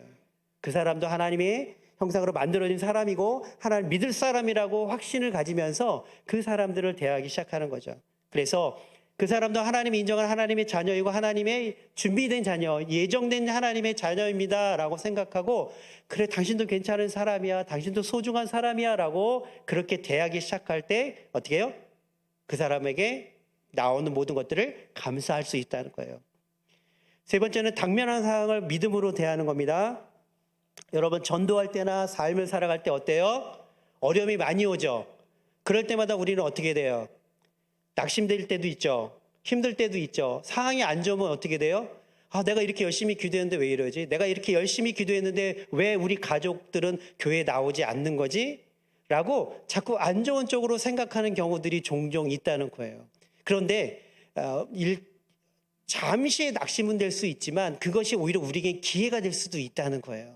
그 사람도 하나님의 형상으로 만들어진 사람이고 하나님 믿을 사람이라고 확신을 가지면서 그 사람들을 대하기 시작하는 거죠. 그래서 그 사람도 하나님이 인정한 하나님의 자녀이고 하나님의 준비된 자녀, 예정된 하나님의 자녀입니다 라고 생각하고, 그래 당신도 괜찮은 사람이야, 당신도 소중한 사람이야 라고 그렇게 대하기 시작할 때 어떻게 해요? 그 사람에게 나오는 모든 것들을 감사할 수 있다는 거예요. 세 번째는 당면한 상황을 믿음으로 대하는 겁니다. 여러분, 전도할 때나 삶을 살아갈 때 어때요? 어려움이 많이 오죠. 그럴 때마다 우리는 어떻게 돼요? 낙심될 때도 있죠. 힘들 때도 있죠. 상황이 안 좋으면 어떻게 돼요? 내가 이렇게 열심히 기도했는데 왜 이러지? 내가 이렇게 열심히 기도했는데 왜 우리 가족들은 교회에 나오지 않는 거지? 라고 자꾸 안 좋은 쪽으로 생각하는 경우들이 종종 있다는 거예요. 그런데 잠시의 낙심은 될 수 있지만 그것이 오히려 우리에게 기회가 될 수도 있다는 거예요.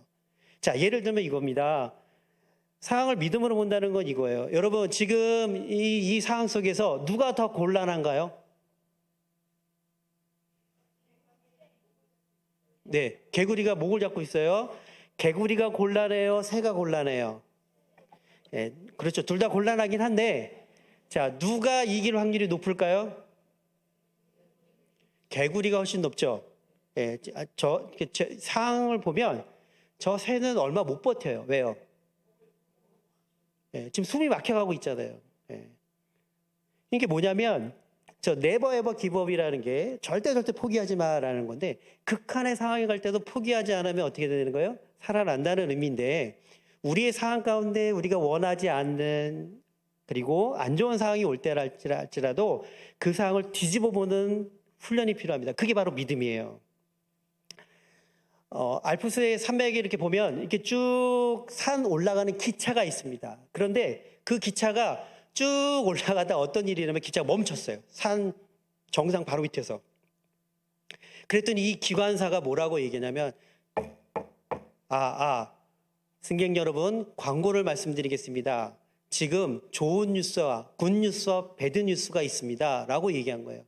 자, 예를 들면 이겁니다. 상황을 믿음으로 본다는 건 이거예요. 여러분, 지금 이 상황 속에서 누가 더 곤란한가요? 네, 개구리가 목을 잡고 있어요. 개구리가 곤란해요? 새가 곤란해요? 네, 그렇죠. 둘 다 곤란하긴 한데, 자, 누가 이길 확률이 높을까요? 개구리가 훨씬 높죠. 네, 상황을 보면 저 새는 얼마 못 버텨요. 왜요? 지금 숨이 막혀가고 있잖아요. 이게 뭐냐면 저 네버 에버 기브업이라는 게 절대 포기하지 마라는 건데, 극한의 상황에 갈 때도 포기하지 않으면 어떻게 되는 거예요? 살아난다는 의미인데, 우리의 상황 가운데 우리가 원하지 않는, 그리고 안 좋은 상황이 올 때랄지라도 그 상황을 뒤집어 보는 훈련이 필요합니다. 그게 바로 믿음이에요. 알프스의 산맥에 이렇게 보면 이렇게 쭉 산 올라가는 기차가 있습니다. 그런데 그 기차가 쭉 올라가다 어떤 일이 일어나면 기차가 멈췄어요. 산 정상 바로 밑에서. 그랬더니 이 기관사가 뭐라고 얘기하냐면, 승객 여러분, 광고를 말씀드리겠습니다. 지금 좋은 뉴스와 굿 뉴스와 배드 뉴스가 있습니다 라고 얘기한 거예요.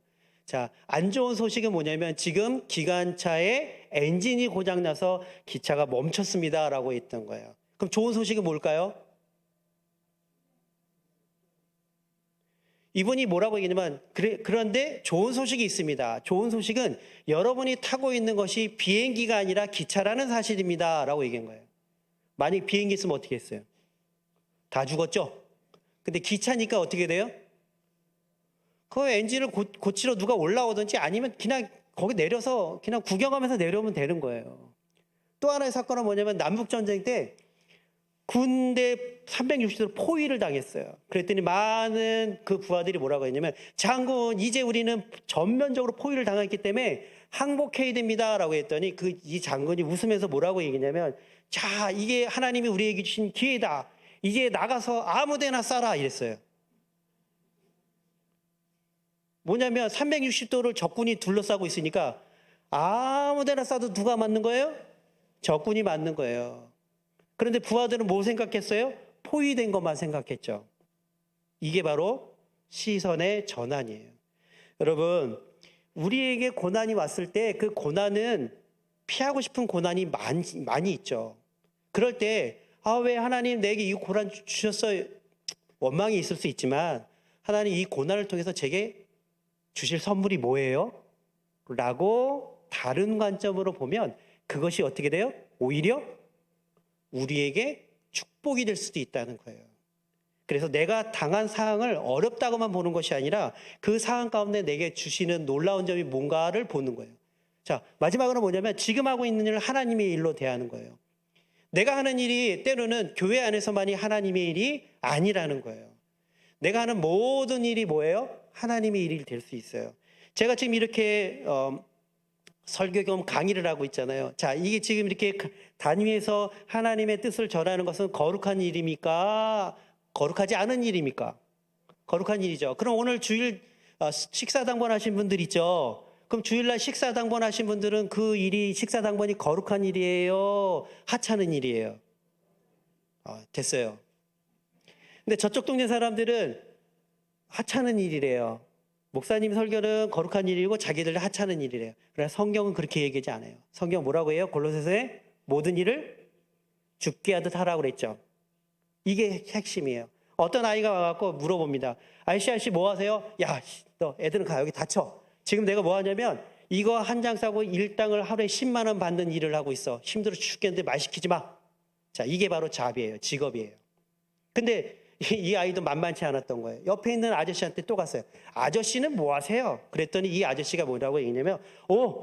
자, 안 좋은 소식은 뭐냐면 지금 기관차의 엔진이 고장나서 기차가 멈췄습니다라고 했던 거예요. 그럼 좋은 소식은 뭘까요? 이분이 뭐라고 얘기냐면 그런데 좋은 소식이 있습니다. 좋은 소식은 여러분이 타고 있는 것이 비행기가 아니라 기차라는 사실입니다. 라고 얘기한 거예요. 만약 비행기 있으면 어떻게 했어요? 다 죽었죠? 근데 기차니까 어떻게 돼요? 그 엔진을 고치러 누가 올라오든지 아니면 그냥 거기 내려서 그냥 구경하면서 내려오면 되는 거예요. 또 하나의 사건은 뭐냐면 남북전쟁 때 군대 360도로 포위를 당했어요. 그랬더니 많은 그 부하들이 뭐라고 했냐면 장군 이제 우리는 전면적으로 포위를 당했기 때문에 항복해야 됩니다라고 했더니 이 장군이 웃으면서 뭐라고 얘기냐면 자 이게 하나님이 우리에게 주신 기회다. 이제 나가서 아무데나 쏴라 이랬어요. 뭐냐면 360도를 적군이 둘러싸고 있으니까 아무데나 쏴도 누가 맞는 거예요? 적군이 맞는 거예요. 그런데 부하들은 뭐 생각했어요? 포위된 것만 생각했죠. 이게 바로 시선의 전환이에요. 여러분, 우리에게 고난이 왔을 때 그 고난은 피하고 싶은 고난이 많이 있죠. 그럴 때, 왜 하나님 내게 이 고난 주셨어요? 원망이 있을 수 있지만, 하나님 이 고난을 통해서 제게 주실 선물이 뭐예요? 라고 다른 관점으로 보면 그것이 어떻게 돼요? 오히려 우리에게 축복이 될 수도 있다는 거예요. 그래서 내가 당한 상황을 어렵다고만 보는 것이 아니라 그 상황 가운데 내게 주시는 놀라운 점이 뭔가를 보는 거예요. 자, 마지막으로 뭐냐면 지금 하고 있는 일을 하나님의 일로 대하는 거예요. 내가 하는 일이 때로는 교회 안에서만이 하나님의 일이 아니라는 거예요. 내가 하는 모든 일이 뭐예요? 하나님의 일이 될 수 있어요. 제가 지금 이렇게 설교 겸 강의를 하고 있잖아요. 자, 이게 지금 이렇게 단위에서 하나님의 뜻을 전하는 것은 거룩한 일입니까? 거룩하지 않은 일입니까? 거룩한 일이죠. 그럼 오늘 주일 식사당번 하신 분들 있죠? 그럼 주일날 식사당번 하신 분들은 그 일이 식사당번이 거룩한 일이에요? 하찮은 일이에요? 됐어요. 근데 저쪽 동네 사람들은 하찮은 일이래요. 목사님 설교는 거룩한 일이고 자기들 하찮은 일이래요. 그러나 성경은 그렇게 얘기하지 않아요. 성경 뭐라고 해요? 골로새서에 모든 일을 죽게 하듯 하라고 그랬죠. 이게 핵심이에요. 어떤 아이가 와갖고 물어봅니다. 아저씨 뭐 하세요? 야, 너 애들은 가 여기 다쳐. 지금 내가 뭐 하냐면 이거 한 장 사고 일당을 하루에 10만 원 받는 일을 하고 있어. 힘들어 죽겠는데 말 시키지 마. 자, 이게 바로 잡이에요. 직업이에요. 근데 이 아이도 만만치 않았던 거예요. 옆에 있는 아저씨한테 또 갔어요. 아저씨는 뭐 하세요? 그랬더니 이 아저씨가 뭐라고 얘기냐면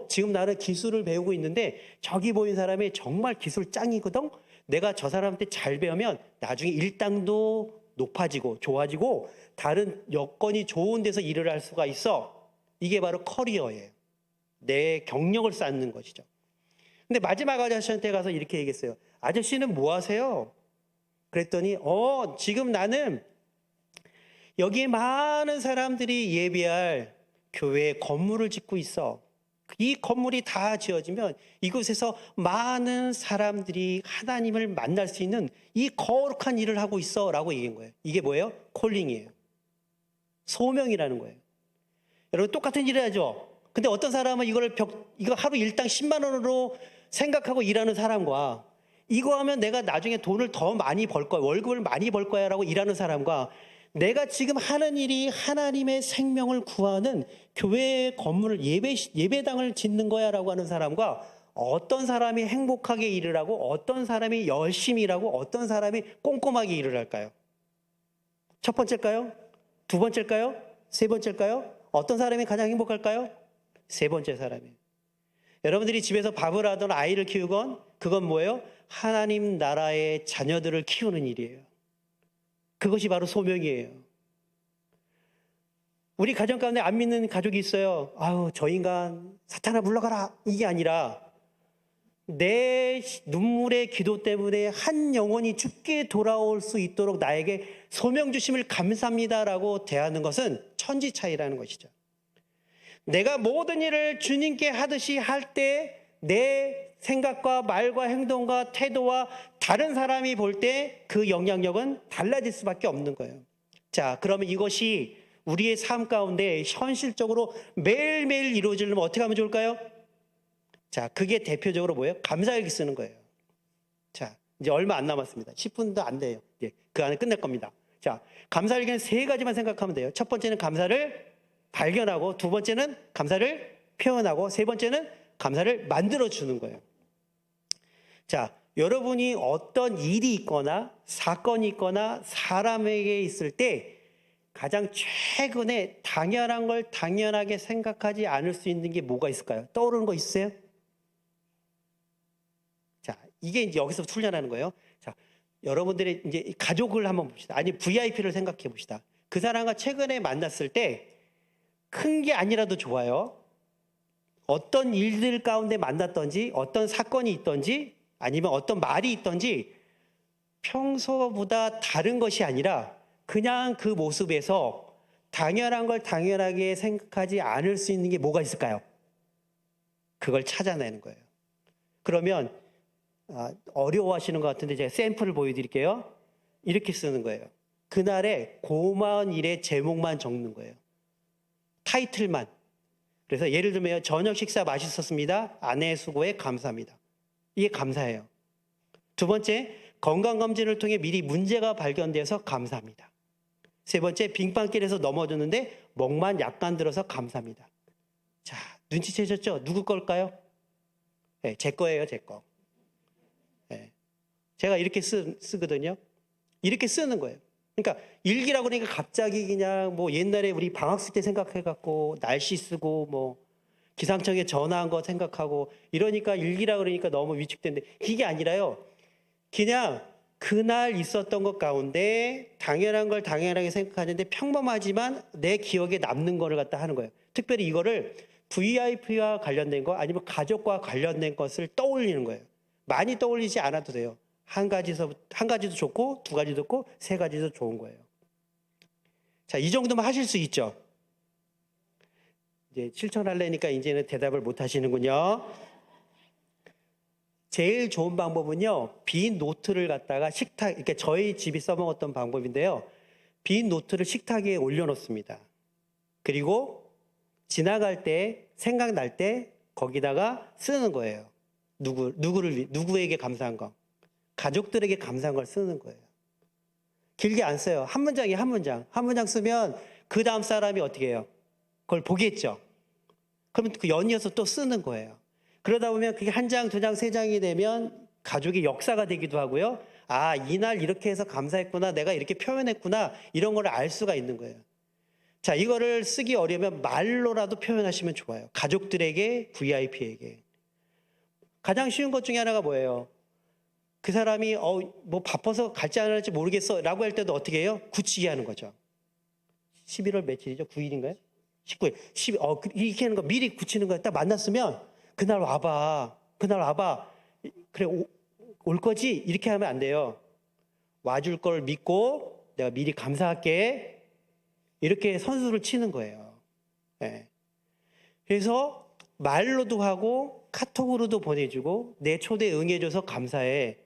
지금 나는 기술을 배우고 있는데 저기 보인 사람이 정말 기술 짱이거든. 내가 저 사람한테 잘 배우면 나중에 일당도 높아지고 좋아지고 다른 여건이 좋은 데서 일을 할 수가 있어. 이게 바로 커리어예요. 내 경력을 쌓는 것이죠. 근데 마지막 아저씨한테 가서 이렇게 얘기했어요. 아저씨는 뭐 하세요? 그랬더니 지금 나는 여기에 많은 사람들이 예배할 교회 건물을 짓고 있어. 이 건물이 다 지어지면 이곳에서 많은 사람들이 하나님을 만날 수 있는 이 거룩한 일을 하고 있어 라고 얘기한 거예요. 이게 뭐예요? 콜링이에요. 소명이라는 거예요. 여러분 똑같은 일을 하죠. 근데 어떤 사람은 이거 하루 일당 10만 원으로 생각하고 일하는 사람과 이거 하면 내가 나중에 돈을 더 많이 벌 거야, 월급을 많이 벌 거야 라고 일하는 사람과 내가 지금 하는 일이 하나님의 생명을 구하는 교회 건물을 예배당을 짓는 거야 라고 하는 사람과 어떤 사람이 행복하게 일을 하고 어떤 사람이 열심히 일하고 어떤 사람이 꼼꼼하게 일을 할까요? 첫 번째일까요? 두 번째일까요? 세 번째일까요? 어떤 사람이 가장 행복할까요? 세 번째 사람이에요. 여러분들이 집에서 밥을 하던 아이를 키우건 그건 뭐예요? 하나님 나라의 자녀들을 키우는 일이에요. 그것이 바로 소명이에요. 우리 가정 가운데 안 믿는 가족이 있어요. 저 인간 사탄아 물러가라. 이게 아니라 내 눈물의 기도 때문에 한 영혼이 죽게 돌아올 수 있도록 나에게 소명 주심을 감사합니다라고 대하는 것은 천지 차이라는 것이죠. 내가 모든 일을 주님께 하듯이 할 때 내 생각과 말과 행동과 태도와 다른 사람이 볼 때 그 영향력은 달라질 수밖에 없는 거예요. 자, 그러면 이것이 우리의 삶 가운데 현실적으로 매일매일 이루어지려면 어떻게 하면 좋을까요? 자, 그게 대표적으로 뭐예요? 감사일기 쓰는 거예요. 자, 이제 얼마 안 남았습니다. 10분도 안 돼요. 예, 그 안에 끝낼 겁니다. 자, 감사일기는 세 가지만 생각하면 돼요. 첫 번째는 감사를 발견하고, 두 번째는 감사를 표현하고, 세 번째는 감사를 만들어주는 거예요. 자, 여러분이 어떤 일이 있거나 사건이 있거나 사람에게 있을 때 가장 최근에 당연한 걸 당연하게 생각하지 않을 수 있는 게 뭐가 있을까요? 떠오르는 거 있으세요? 자, 이게 이제 여기서 훈련하는 거예요. 자, 여러분들의 이제 가족을 한번 봅시다. 아니, VIP를 생각해 봅시다. 그 사람과 최근에 만났을 때 큰 게 아니라도 좋아요. 어떤 일들 가운데 만났던지, 어떤 사건이 있던지, 아니면 어떤 말이 있던지, 평소보다 다른 것이 아니라 그냥 그 모습에서 당연한 걸 당연하게 생각하지 않을 수 있는 게 뭐가 있을까요? 그걸 찾아내는 거예요. 그러면 어려워하시는 것 같은데 제가 샘플을 보여드릴게요. 이렇게 쓰는 거예요. 그날의 고마운 일의 제목만 적는 거예요. 타이틀만. 그래서 예를 들면 저녁 식사 맛있었습니다. 아내의 수고에 감사합니다. 이게 감사해요. 두 번째, 건강검진을 통해 미리 문제가 발견돼서 감사합니다. 세 번째, 빙판길에서 넘어졌는데 멍만 약간 들어서 감사합니다. 자, 눈치채셨죠? 누구 걸까요? 네, 제 거예요, 제 거. 네. 제가 이렇게 쓰거든요. 이렇게 쓰는 거예요. 그러니까 일기라고 그러니까 갑자기 그냥 뭐 옛날에 우리 방학생 때 생각해갖고 날씨 쓰고 뭐 기상청에 전화한 거 생각하고 이러니까 일기라고 그러니까 너무 위축된데 이게 아니라요. 그냥 그날 있었던 것 가운데 당연한 걸 당연하게 생각하는데 평범하지만 내 기억에 남는 거를 갖다 하는 거예요. 특별히 이거를 VIP와 관련된 거 아니면 가족과 관련된 것을 떠올리는 거예요. 많이 떠올리지 않아도 돼요. 한 가지도 좋고 두 가지도 좋고 세 가지도 좋은 거예요. 자, 이 정도만 하실 수 있죠. 이제 실천하려니까 이제는 대답을 못 하시는군요. 제일 좋은 방법은요, 빈 노트를 갖다가 식탁, 그러니까 저희 집이 써먹었던 방법인데요. 빈 노트를 식탁 위에 올려놓습니다. 그리고 지나갈 때, 생각날 때 거기다가 쓰는 거예요. 누구에게 감사한 거. 가족들에게 감사한 걸 쓰는 거예요. 길게 안 써요. 한 문장이에요, 한 문장. 한 문장 쓰면 그 다음 사람이 어떻게 해요? 그걸 보겠죠. 그러면 그 연이어서 또 쓰는 거예요. 그러다 보면 그게 한 장, 두 장, 세 장이 되면 가족의 역사가 되기도 하고요. 아, 이날 이렇게 해서 감사했구나. 내가 이렇게 표현했구나. 이런 걸 알 수가 있는 거예요. 자, 이거를 쓰기 어려우면 말로라도 표현하시면 좋아요. 가족들에게, VIP에게. 가장 쉬운 것 중에 하나가 뭐예요? 그 사람이 뭐 바빠서 갈지 안 할지 모르겠어 라고 할 때도 어떻게 해요? 굳히게 하는 거죠. 11월 며칠이죠? 9일인가요? 19일. 이렇게 하는 거 미리 굳히는 거야. 딱 만났으면 그날 와봐. 그날 와봐. 그래, 올 거지? 이렇게 하면 안 돼요. 와줄 걸 믿고 내가 미리 감사할게. 이렇게 선수를 치는 거예요. 네. 그래서 말로도 하고 카톡으로도 보내주고 내 초대에 응해줘서 감사해.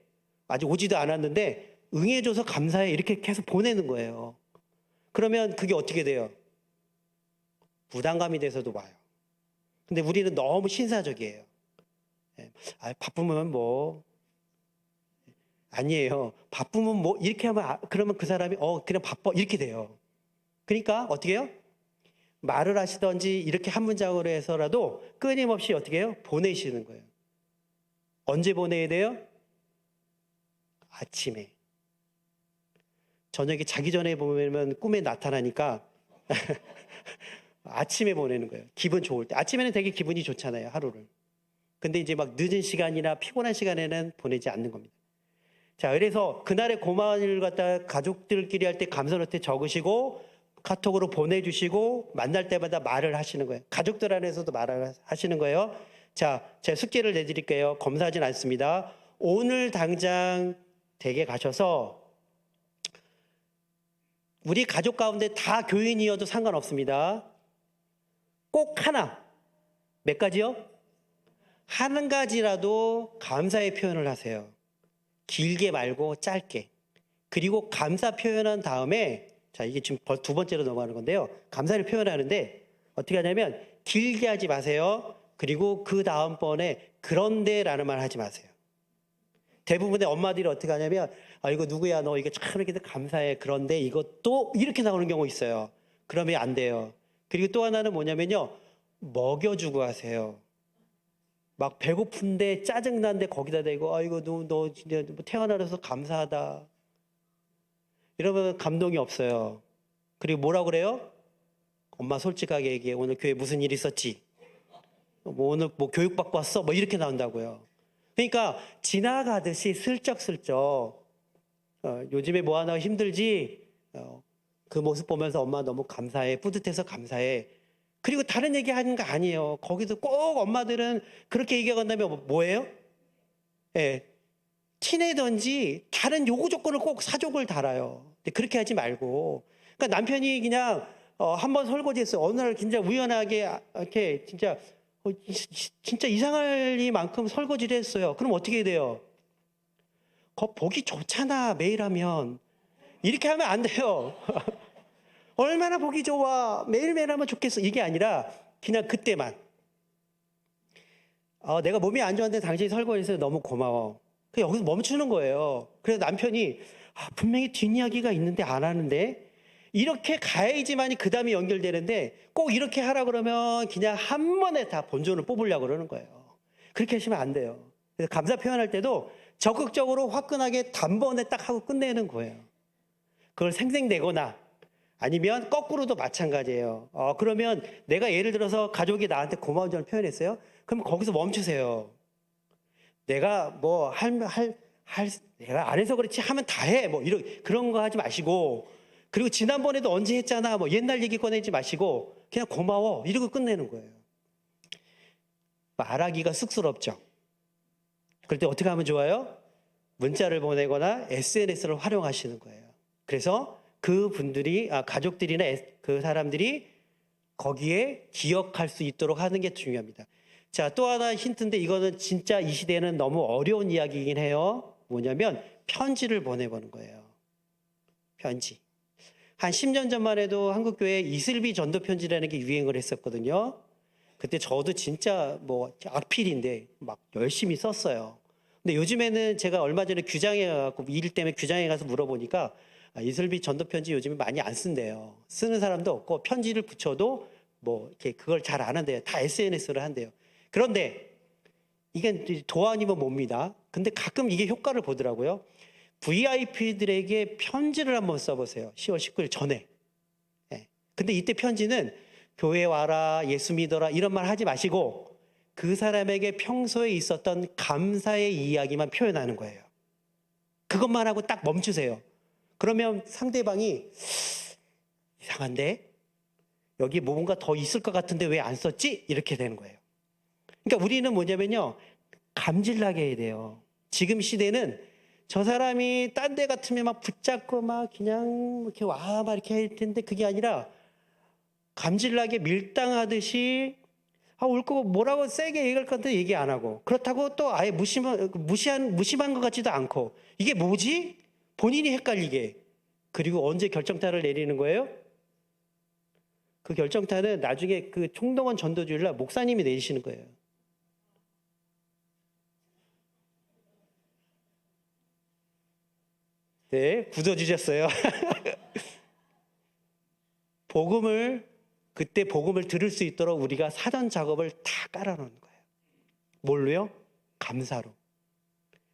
아직 오지도 않았는데 응해줘서 감사해. 이렇게 계속 보내는 거예요. 그러면 그게 어떻게 돼요? 부담감이 돼서도 와요. 근데 우리는 너무 신사적이에요. 바쁘면 뭐 아니에요. 바쁘면 뭐 이렇게 하면 그러면 그 사람이 그냥 바빠 이렇게 돼요. 그러니까 어떻게 해요? 말을 하시던지 이렇게 한 문장으로 해서라도 끊임없이 어떻게 해요? 보내시는 거예요. 언제 보내야 돼요? 아침에. 저녁에 자기 전에 보면 꿈에 나타나니까 아침에 보내는 거예요. 기분 좋을 때. 아침에는 되게 기분이 좋잖아요, 하루를. 근데 이제 막 늦은 시간이나 피곤한 시간에는 보내지 않는 겁니다. 자, 그래서 그날의 고마운 일을 갖다 가족들끼리 할 때 감사노트에 적으시고 카톡으로 보내주시고 만날 때마다 말을 하시는 거예요. 가족들 안에서도 말을 하시는 거예요. 자, 제가 숙제를 내드릴게요. 검사하진 않습니다. 오늘 당장 댁에 가셔서 우리 가족 가운데 다 교인이어도 상관없습니다. 꼭 하나, 몇 가지요? 한 가지라도 감사의 표현을 하세요. 길게 말고 짧게. 그리고 감사 표현한 다음에 자, 이게 지금 두 번째로 넘어가는 건데요. 감사를 표현하는데 어떻게 하냐면 길게 하지 마세요. 그리고 그 다음번에 그런데라는 말 하지 마세요. 대부분의 엄마들이 어떻게 하냐면 이거 누구야 너 이게 참 이렇게 감사해. 그런데 이것도 이렇게 나오는 경우 있어요. 그러면 안 돼요. 그리고 또 하나는 뭐냐면요. 먹여주고 하세요. 막 배고픈데 짜증난데 거기다 대고 아이고 너 진짜 태어나서 감사하다. 이러면 감동이 없어요. 그리고 뭐라고 그래요? 엄마 솔직하게 얘기해. 오늘 교회 무슨 일 있었지? 뭐 오늘 뭐 교육받고 왔어? 뭐 이렇게 나온다고요. 그러니까 지나가듯이 슬쩍슬쩍 요즘에 뭐 하나 힘들지? 그 모습 보면서 엄마 너무 감사해. 뿌듯해서 감사해. 그리고 다른 얘기 하는 거 아니에요. 거기서 꼭 엄마들은 그렇게 얘기한다면 뭐예요? 예. 티내든지 다른 요구 조건을 꼭 사족을 달아요. 근데 그렇게 하지 말고. 그러니까 남편이 그냥 한번 설거지했어요. 어느 날 진짜 우연하게 이렇게 진짜 이상할 리만큼 설거지를 했어요. 그럼 어떻게 돼요? 보기 좋잖아 매일 하면. 이렇게 하면 안 돼요. 얼마나 보기 좋아 매일매일 하면 좋겠어. 이게 아니라 그냥 그때만. 내가 몸이 안 좋았는데 당신이 설거지해서 너무 고마워. 여기서 멈추는 거예요. 그래서 남편이 분명히 뒷이야기가 있는데 안 하는데 이렇게 가야지만이 그 다음에 연결되는데 꼭 이렇게 하라 그러면 그냥 한 번에 다 본전을 뽑으려고 그러는 거예요. 그렇게 하시면 안 돼요. 그래서 감사 표현할 때도 적극적으로 화끈하게 단번에 딱 하고 끝내는 거예요. 그걸 생색내거나 아니면 거꾸로도 마찬가지예요. 그러면 내가 예를 들어서 가족이 나한테 고마운 점을 표현했어요. 그럼 거기서 멈추세요. 내가 뭐 내가 안 해서 그렇지 하면 다 해. 뭐 그런 거 하지 마시고, 그리고 지난번에도 언제 했잖아. 뭐 옛날 얘기 꺼내지 마시고, 그냥 고마워. 이러고 끝내는 거예요. 말하기가 쑥스럽죠. 그럴 때 어떻게 하면 좋아요? 문자를 보내거나 SNS를 활용하시는 거예요. 그래서 가족들이나 그 사람들이 거기에 기억할 수 있도록 하는 게 중요합니다. 자, 또 하나 힌트인데 이거는 진짜 이 시대에는 너무 어려운 이야기이긴 해요. 뭐냐면 편지를 보내보는 거예요. 편지. 한 10년 전만 해도 한국교회에 이슬비 전도 편지라는 게 유행을 했었거든요. 그때 저도 진짜 뭐 악필인데 막 열심히 썼어요. 근데 요즘에는 제가 얼마 전에 규장에 가서 일 때문에 규장에 가서 물어보니까 이슬비 전도 편지 요즘에 많이 안 쓴대요. 쓰는 사람도 없고 편지를 붙여도 뭐 이렇게 그걸 잘 안 한대요. 다 SNS를 한대요. 그런데 이게 도안이면 뭡니다. 근데 가끔 이게 효과를 보더라고요. VIP들에게 편지를 한번 써보세요. 10월 19일 전에. 네. 근데 이때 편지는 교회 와라, 예수 믿어라 이런 말 하지 마시고 그 사람에게 평소에 있었던 감사의 이야기만 표현하는 거예요. 그것만 하고 딱 멈추세요. 그러면 상대방이 이상한데? 여기 뭔가 더 있을 것 같은데 왜 안 썼지? 이렇게 되는 거예요. 그러니까 우리는 뭐냐면요. 감질나게 해야 돼요. 지금 시대는 저 사람이 딴 데 같으면 막 붙잡고 막 그냥 이렇게 막 이렇게 할 텐데 그게 아니라 감질나게 밀당하듯이 올 거고 뭐라고 세게 얘기할 건데 얘기 안 하고 그렇다고 또 아예 무심한 것 같지도 않고 이게 뭐지? 본인이 헷갈리게. 그리고 언제 결정타를 내리는 거예요? 그 결정타는 나중에 그 총동원 전도주일날 목사님이 내리시는 거예요. 네, 굳어주셨어요. 그때 복음을 들을 수 있도록 우리가 사전 작업을 다 깔아놓는 거예요. 뭘로요? 감사로.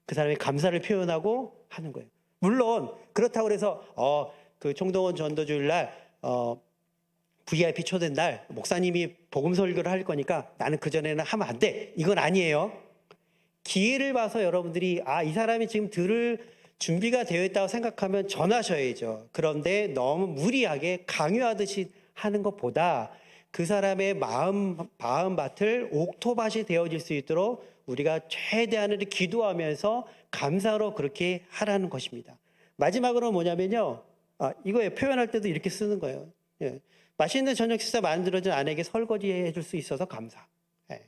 그 사람의 감사를 표현하고 하는 거예요. 물론 그렇다고 해서 그 총동원 전도주일날 VIP 초대 날 목사님이 복음 설교를 할 거니까 나는 그전에는 하면 안 돼. 이건 아니에요. 기회를 봐서 여러분들이 이 사람이 지금 들을 준비가 되어 있다고 생각하면 전하셔야죠. 그런데 너무 무리하게 강요하듯이 하는 것보다 그 사람의 마음밭을 옥토밭이 되어질 수 있도록 우리가 최대한으로 기도하면서 감사로 그렇게 하라는 것입니다. 마지막으로 뭐냐면요. 이거에 표현할 때도 이렇게 쓰는 거예요. 예. 맛있는 저녁 식사 만들어준 아내에게 설거지 해줄 수 있어서 감사. 예.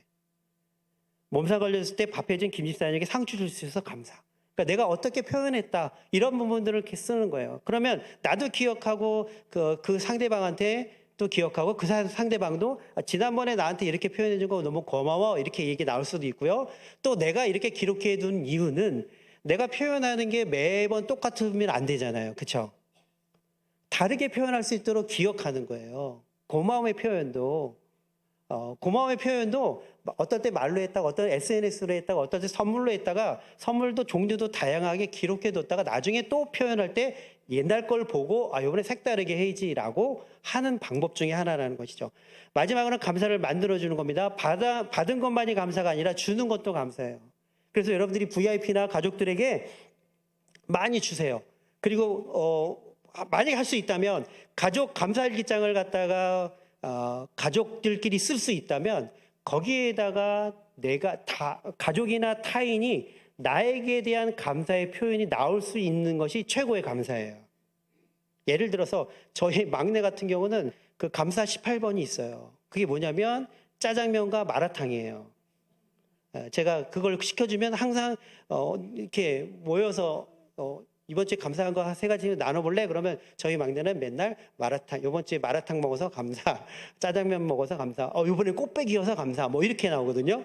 몸살 걸렸을 때 밥 해준 김 집사님에게 상추 줄 수 있어서 감사. 그러니까 내가 어떻게 표현했다 이런 부분들을 이렇게 쓰는 거예요. 그러면 나도 기억하고 그 상대방한테 또 기억하고 그 상대방도 지난번에 나한테 이렇게 표현해 준 거 너무 고마워 이렇게 얘기 나올 수도 있고요. 또 내가 이렇게 기록해 둔 이유는 내가 표현하는 게 매번 똑같으면 안 되잖아요. 그렇죠? 다르게 표현할 수 있도록 기억하는 거예요. 고마움의 표현도 어떨 때 말로 했다가 어떨 때 SNS로 했다가 어떨 때 선물로 했다가 선물도 종류도 다양하게 기록해 뒀다가 나중에 또 표현할 때 옛날 걸 보고 이번에 색다르게 해야지라고 하는 방법 중에 하나라는 것이죠. 마지막으로는 감사를 만들어주는 겁니다. 받은 것만이 감사가 아니라 주는 것도 감사해요. 그래서 여러분들이 VIP나 가족들에게 많이 주세요. 그리고 만약에 할 수 있다면 가족 감사일기장을 갖다가 가족들끼리 쓸 수 있다면 거기에다가 내가 가족이나 타인이 나에게 대한 감사의 표현이 나올 수 있는 것이 최고의 감사예요. 예를 들어서 저희 막내 같은 경우는 그 감사 18번이 있어요. 그게 뭐냐면 짜장면과 마라탕이에요. 제가 그걸 시켜주면 항상 이렇게 모여서 이번 주에 감사한 거 3가지 나눠볼래? 그러면 저희 막내는 맨날 마라탕, 이번 주에 마라탕 먹어서 감사, 짜장면 먹어서 감사, 이번에 꽃배기여서 감사, 뭐 이렇게 나오거든요.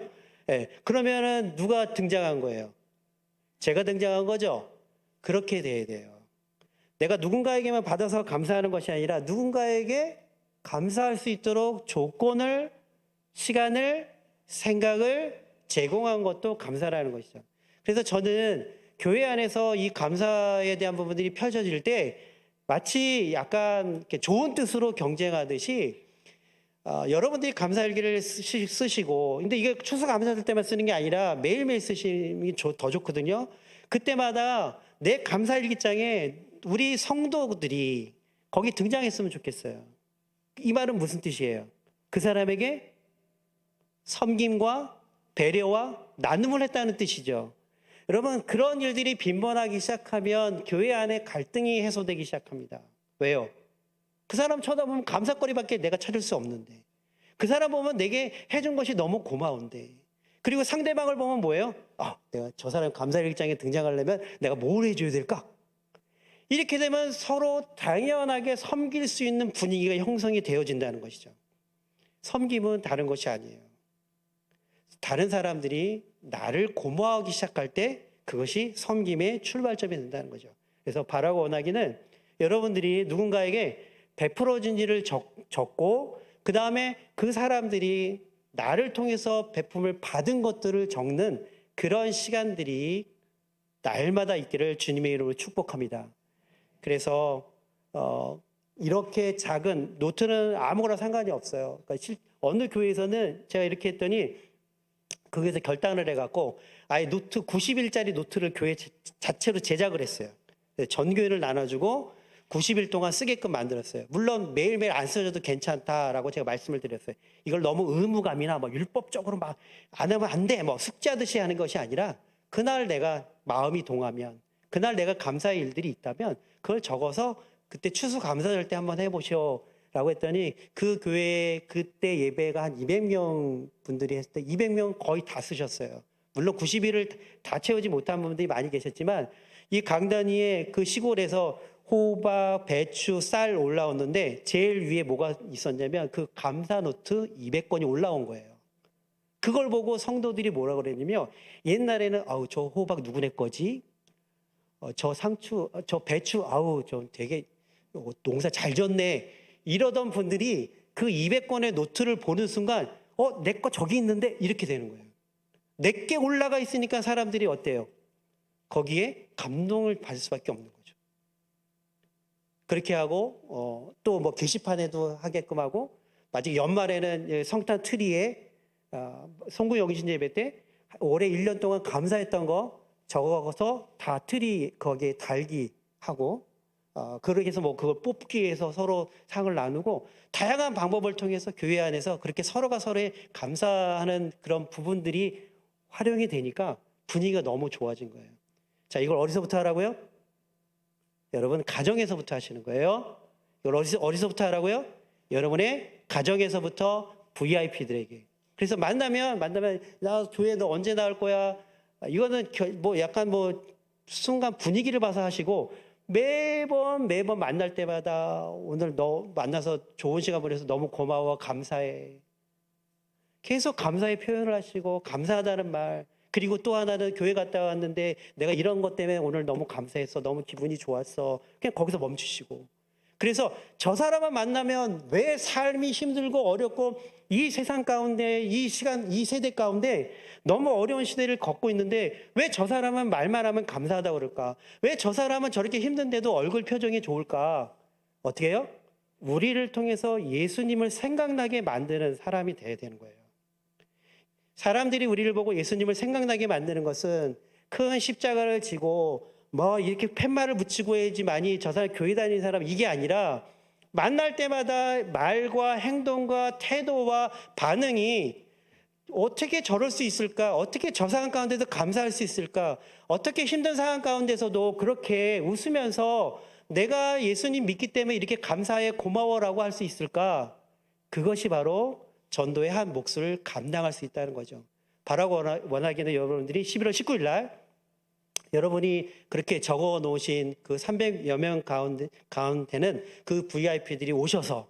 예, 그러면은 누가 등장한 거예요? 제가 등장한 거죠? 그렇게 돼야 돼요. 내가 누군가에게만 받아서 감사하는 것이 아니라 누군가에게 감사할 수 있도록 조건을, 시간을, 생각을 제공한 것도 감사라는 것이죠. 그래서 저는 교회 안에서 이 감사에 대한 부분들이 펼쳐질 때 마치 약간 이렇게 좋은 뜻으로 경쟁하듯이 여러분들이 감사일기를 쓰시고, 근데 이게 추수감사절 때만 쓰는 게 아니라 매일매일 쓰시면 더 좋거든요. 그때마다 내 감사일기장에 우리 성도들이 거기 등장했으면 좋겠어요. 이 말은 무슨 뜻이에요? 그 사람에게 섬김과 배려와 나눔을 했다는 뜻이죠. 여러분, 그런 일들이 빈번하기 시작하면 교회 안에 갈등이 해소되기 시작합니다. 왜요? 그 사람 쳐다보면 감사거리밖에 내가 찾을 수 없는데, 그 사람 보면 내게 해준 것이 너무 고마운데, 그리고 상대방을 보면 뭐예요? 내가 저 사람 감사일기장에 등장하려면 내가 뭘 해줘야 될까? 이렇게 되면 서로 당연하게 섬길 수 있는 분위기가 형성이 되어진다는 것이죠. 섬김은 다른 것이 아니에요. 다른 사람들이 나를 고마워하기 시작할 때 그것이 섬김의 출발점이 된다는 거죠. 그래서 바라고 원하기는 여러분들이 누군가에게 베풀어진 일을 적고 그 다음에 그 사람들이 나를 통해서 베품을 받은 것들을 적는 그런 시간들이 날마다 있기를 주님의 이름으로 축복합니다. 그래서 이렇게 작은 노트는 아무거나 상관이 없어요. 그러니까 어느 교회에서는 제가 이렇게 했더니 거기서 결단을 해갖고 아예 노트 90일짜리 노트를 교회 자체로 제작을 했어요. 전 교회를 나눠주고 90일 동안 쓰게끔 만들었어요. 물론 매일매일 안 써줘도 괜찮다라고 제가 말씀을 드렸어요. 이걸 너무 의무감이나 뭐 율법적으로 막 안 하면 안 돼, 뭐 숙제하듯이 하는 것이 아니라 그날 내가 마음이 동하면, 그날 내가 감사의 일들이 있다면 그걸 적어서 그때 추수감사절 때 한번 해보시오라고 했더니 그 교회에 그때 예배가 한 200명 분들이 했을 때 200명 거의 다 쓰셨어요. 물론 90일을 다 채우지 못한 분들이 많이 계셨지만 이 강단 위에 그 시골에서 호박, 배추, 쌀 올라왔는데 제일 위에 뭐가 있었냐면 그 감사 노트 200권이 올라온 거예요. 그걸 보고 성도들이 뭐라 그랬냐면 옛날에는 저 호박 누구네 거지? 저 상추, 저 배추, 저 되게 농사 잘 졌네. 이러던 분들이 그 200권의 노트를 보는 순간 내 거 저기 있는데 이렇게 되는 거예요. 내게 올라가 있으니까 사람들이 어때요? 거기에 감동을 받을 수밖에 없는 거죠. 그렇게 하고 또 뭐 게시판에도 하게끔 하고 마치 연말에는 성탄 트리에 송구 영신 예배 때 올해 1년 동안 감사했던 거 적어서 다 트리 거기에 달기 하고 그렇게 해서 뭐 그걸 뽑기 위해서 서로 상을 나누고 다양한 방법을 통해서 교회 안에서 그렇게 서로가 서로에 감사하는 그런 부분들이 활용이 되니까 분위기가 너무 좋아진 거예요. 자, 이걸 어디서부터 하라고요? 여러분 가정에서부터 하시는 거예요. 이걸 어디서부터 하라고요? 여러분의 가정에서부터 VIP들에게. 그래서 만나면 나 교회 너 언제 나올 거야? 이거는 뭐 약간 뭐 순간 분위기를 봐서 하시고 매번 만날 때마다 오늘 너 만나서 좋은 시간 보내서 너무 고마워, 감사해. 계속 감사의 표현을 하시고 감사하다는 말, 그리고 또 하나는 교회 갔다 왔는데 내가 이런 것 때문에 오늘 너무 감사했어, 너무 기분이 좋았어. 그냥 거기서 멈추시고. 그래서 저 사람을 만나면 왜 삶이 힘들고 어렵고 이 세상 가운데 이 시간 이 세대 가운데 너무 어려운 시대를 걷고 있는데 왜 저 사람은 말만 하면 감사하다고 그럴까? 왜 저 사람은 저렇게 힘든데도 얼굴 표정이 좋을까? 어떻게 해요? 우리를 통해서 예수님을 생각나게 만드는 사람이 돼야 되는 거예요. 사람들이 우리를 보고 예수님을 생각나게 만드는 것은 큰 십자가를 지고 뭐 이렇게 팻말을 붙이고 해야지만이 저 사람 교회 다니는 사람, 이게 아니라 만날 때마다 말과 행동과 태도와 반응이 어떻게 저럴 수 있을까? 어떻게 저 상황 가운데도 감사할 수 있을까? 어떻게 힘든 상황 가운데서도 그렇게 웃으면서 내가 예수님 믿기 때문에 이렇게 감사해, 고마워라고 할 수 있을까? 그것이 바로 전도의 한 몫을 감당할 수 있다는 거죠. 바라고 원하기는 여러분들이 11월 19일 날 여러분이 그렇게 적어 놓으신 그 300여 명 가운데는 그 VIP들이 오셔서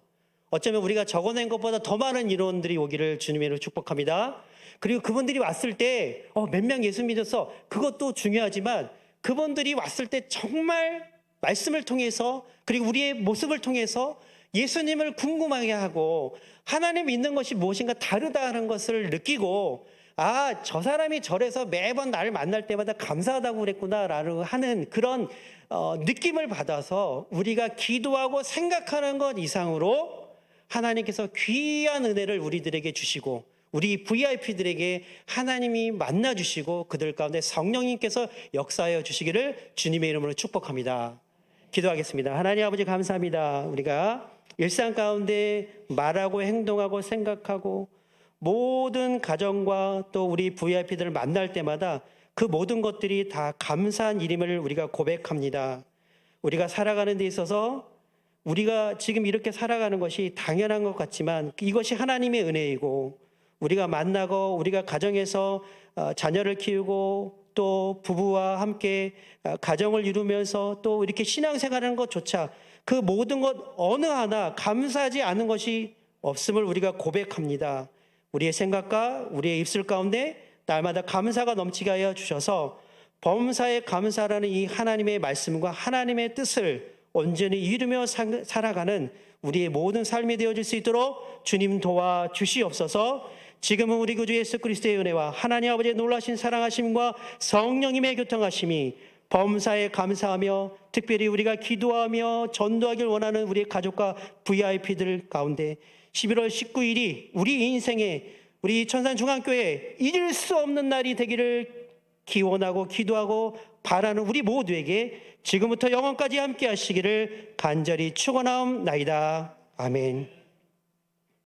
어쩌면 우리가 적어낸 것보다 더 많은 인원들이 오기를 주님의 이름으로 축복합니다. 그리고 그분들이 왔을 때 몇 명 예수 믿었어, 그것도 중요하지만 그분들이 왔을 때 정말 말씀을 통해서 그리고 우리의 모습을 통해서 예수님을 궁금하게 하고 하나님 믿는 것이 무엇인가 다르다는 것을 느끼고, 아, 저 사람이 저래서 매번 나를 만날 때마다 감사하다고 그랬구나라는 하는 그런 느낌을 받아서 우리가 기도하고 생각하는 것 이상으로 하나님께서 귀한 은혜를 우리들에게 주시고 우리 VIP들에게 하나님이 만나주시고 그들 가운데 성령님께서 역사하여 주시기를 주님의 이름으로 축복합니다. 기도하겠습니다. 하나님 아버지 감사합니다. 우리가 일상 가운데 말하고 행동하고 생각하고 모든 가정과 또 우리 VIP들을 만날 때마다 그 모든 것들이 다 감사한 일임을 우리가 고백합니다. 우리가 살아가는 데 있어서 우리가 지금 이렇게 살아가는 것이 당연한 것 같지만 이것이 하나님의 은혜이고, 우리가 만나고 우리가 가정에서 자녀를 키우고 또 부부와 함께 가정을 이루면서 또 이렇게 신앙생활하는 것조차 그 모든 것 어느 하나 감사하지 않은 것이 없음을 우리가 고백합니다. 우리의 생각과 우리의 입술 가운데 날마다 감사가 넘치게 하여 주셔서 범사에 감사라는 이 하나님의 말씀과 하나님의 뜻을 온전히 이루며 살아가는 우리의 모든 삶이 되어질 수 있도록 주님 도와주시옵소서. 지금은 우리 구주 예수 그리스도의 은혜와 하나님 아버지의 놀라신 사랑하심과 성령님의 교통하심이 범사에 감사하며 특별히 우리가 기도하며 전도하길 원하는 우리의 가족과 VIP들 가운데 11월 19일이 우리 인생에 우리 천산중앙교회 잊을 수 없는 날이 되기를 기원하고 기도하고 바라는 우리 모두에게 지금부터 영원까지 함께 하시기를 간절히 축원하옵나이다. 아멘.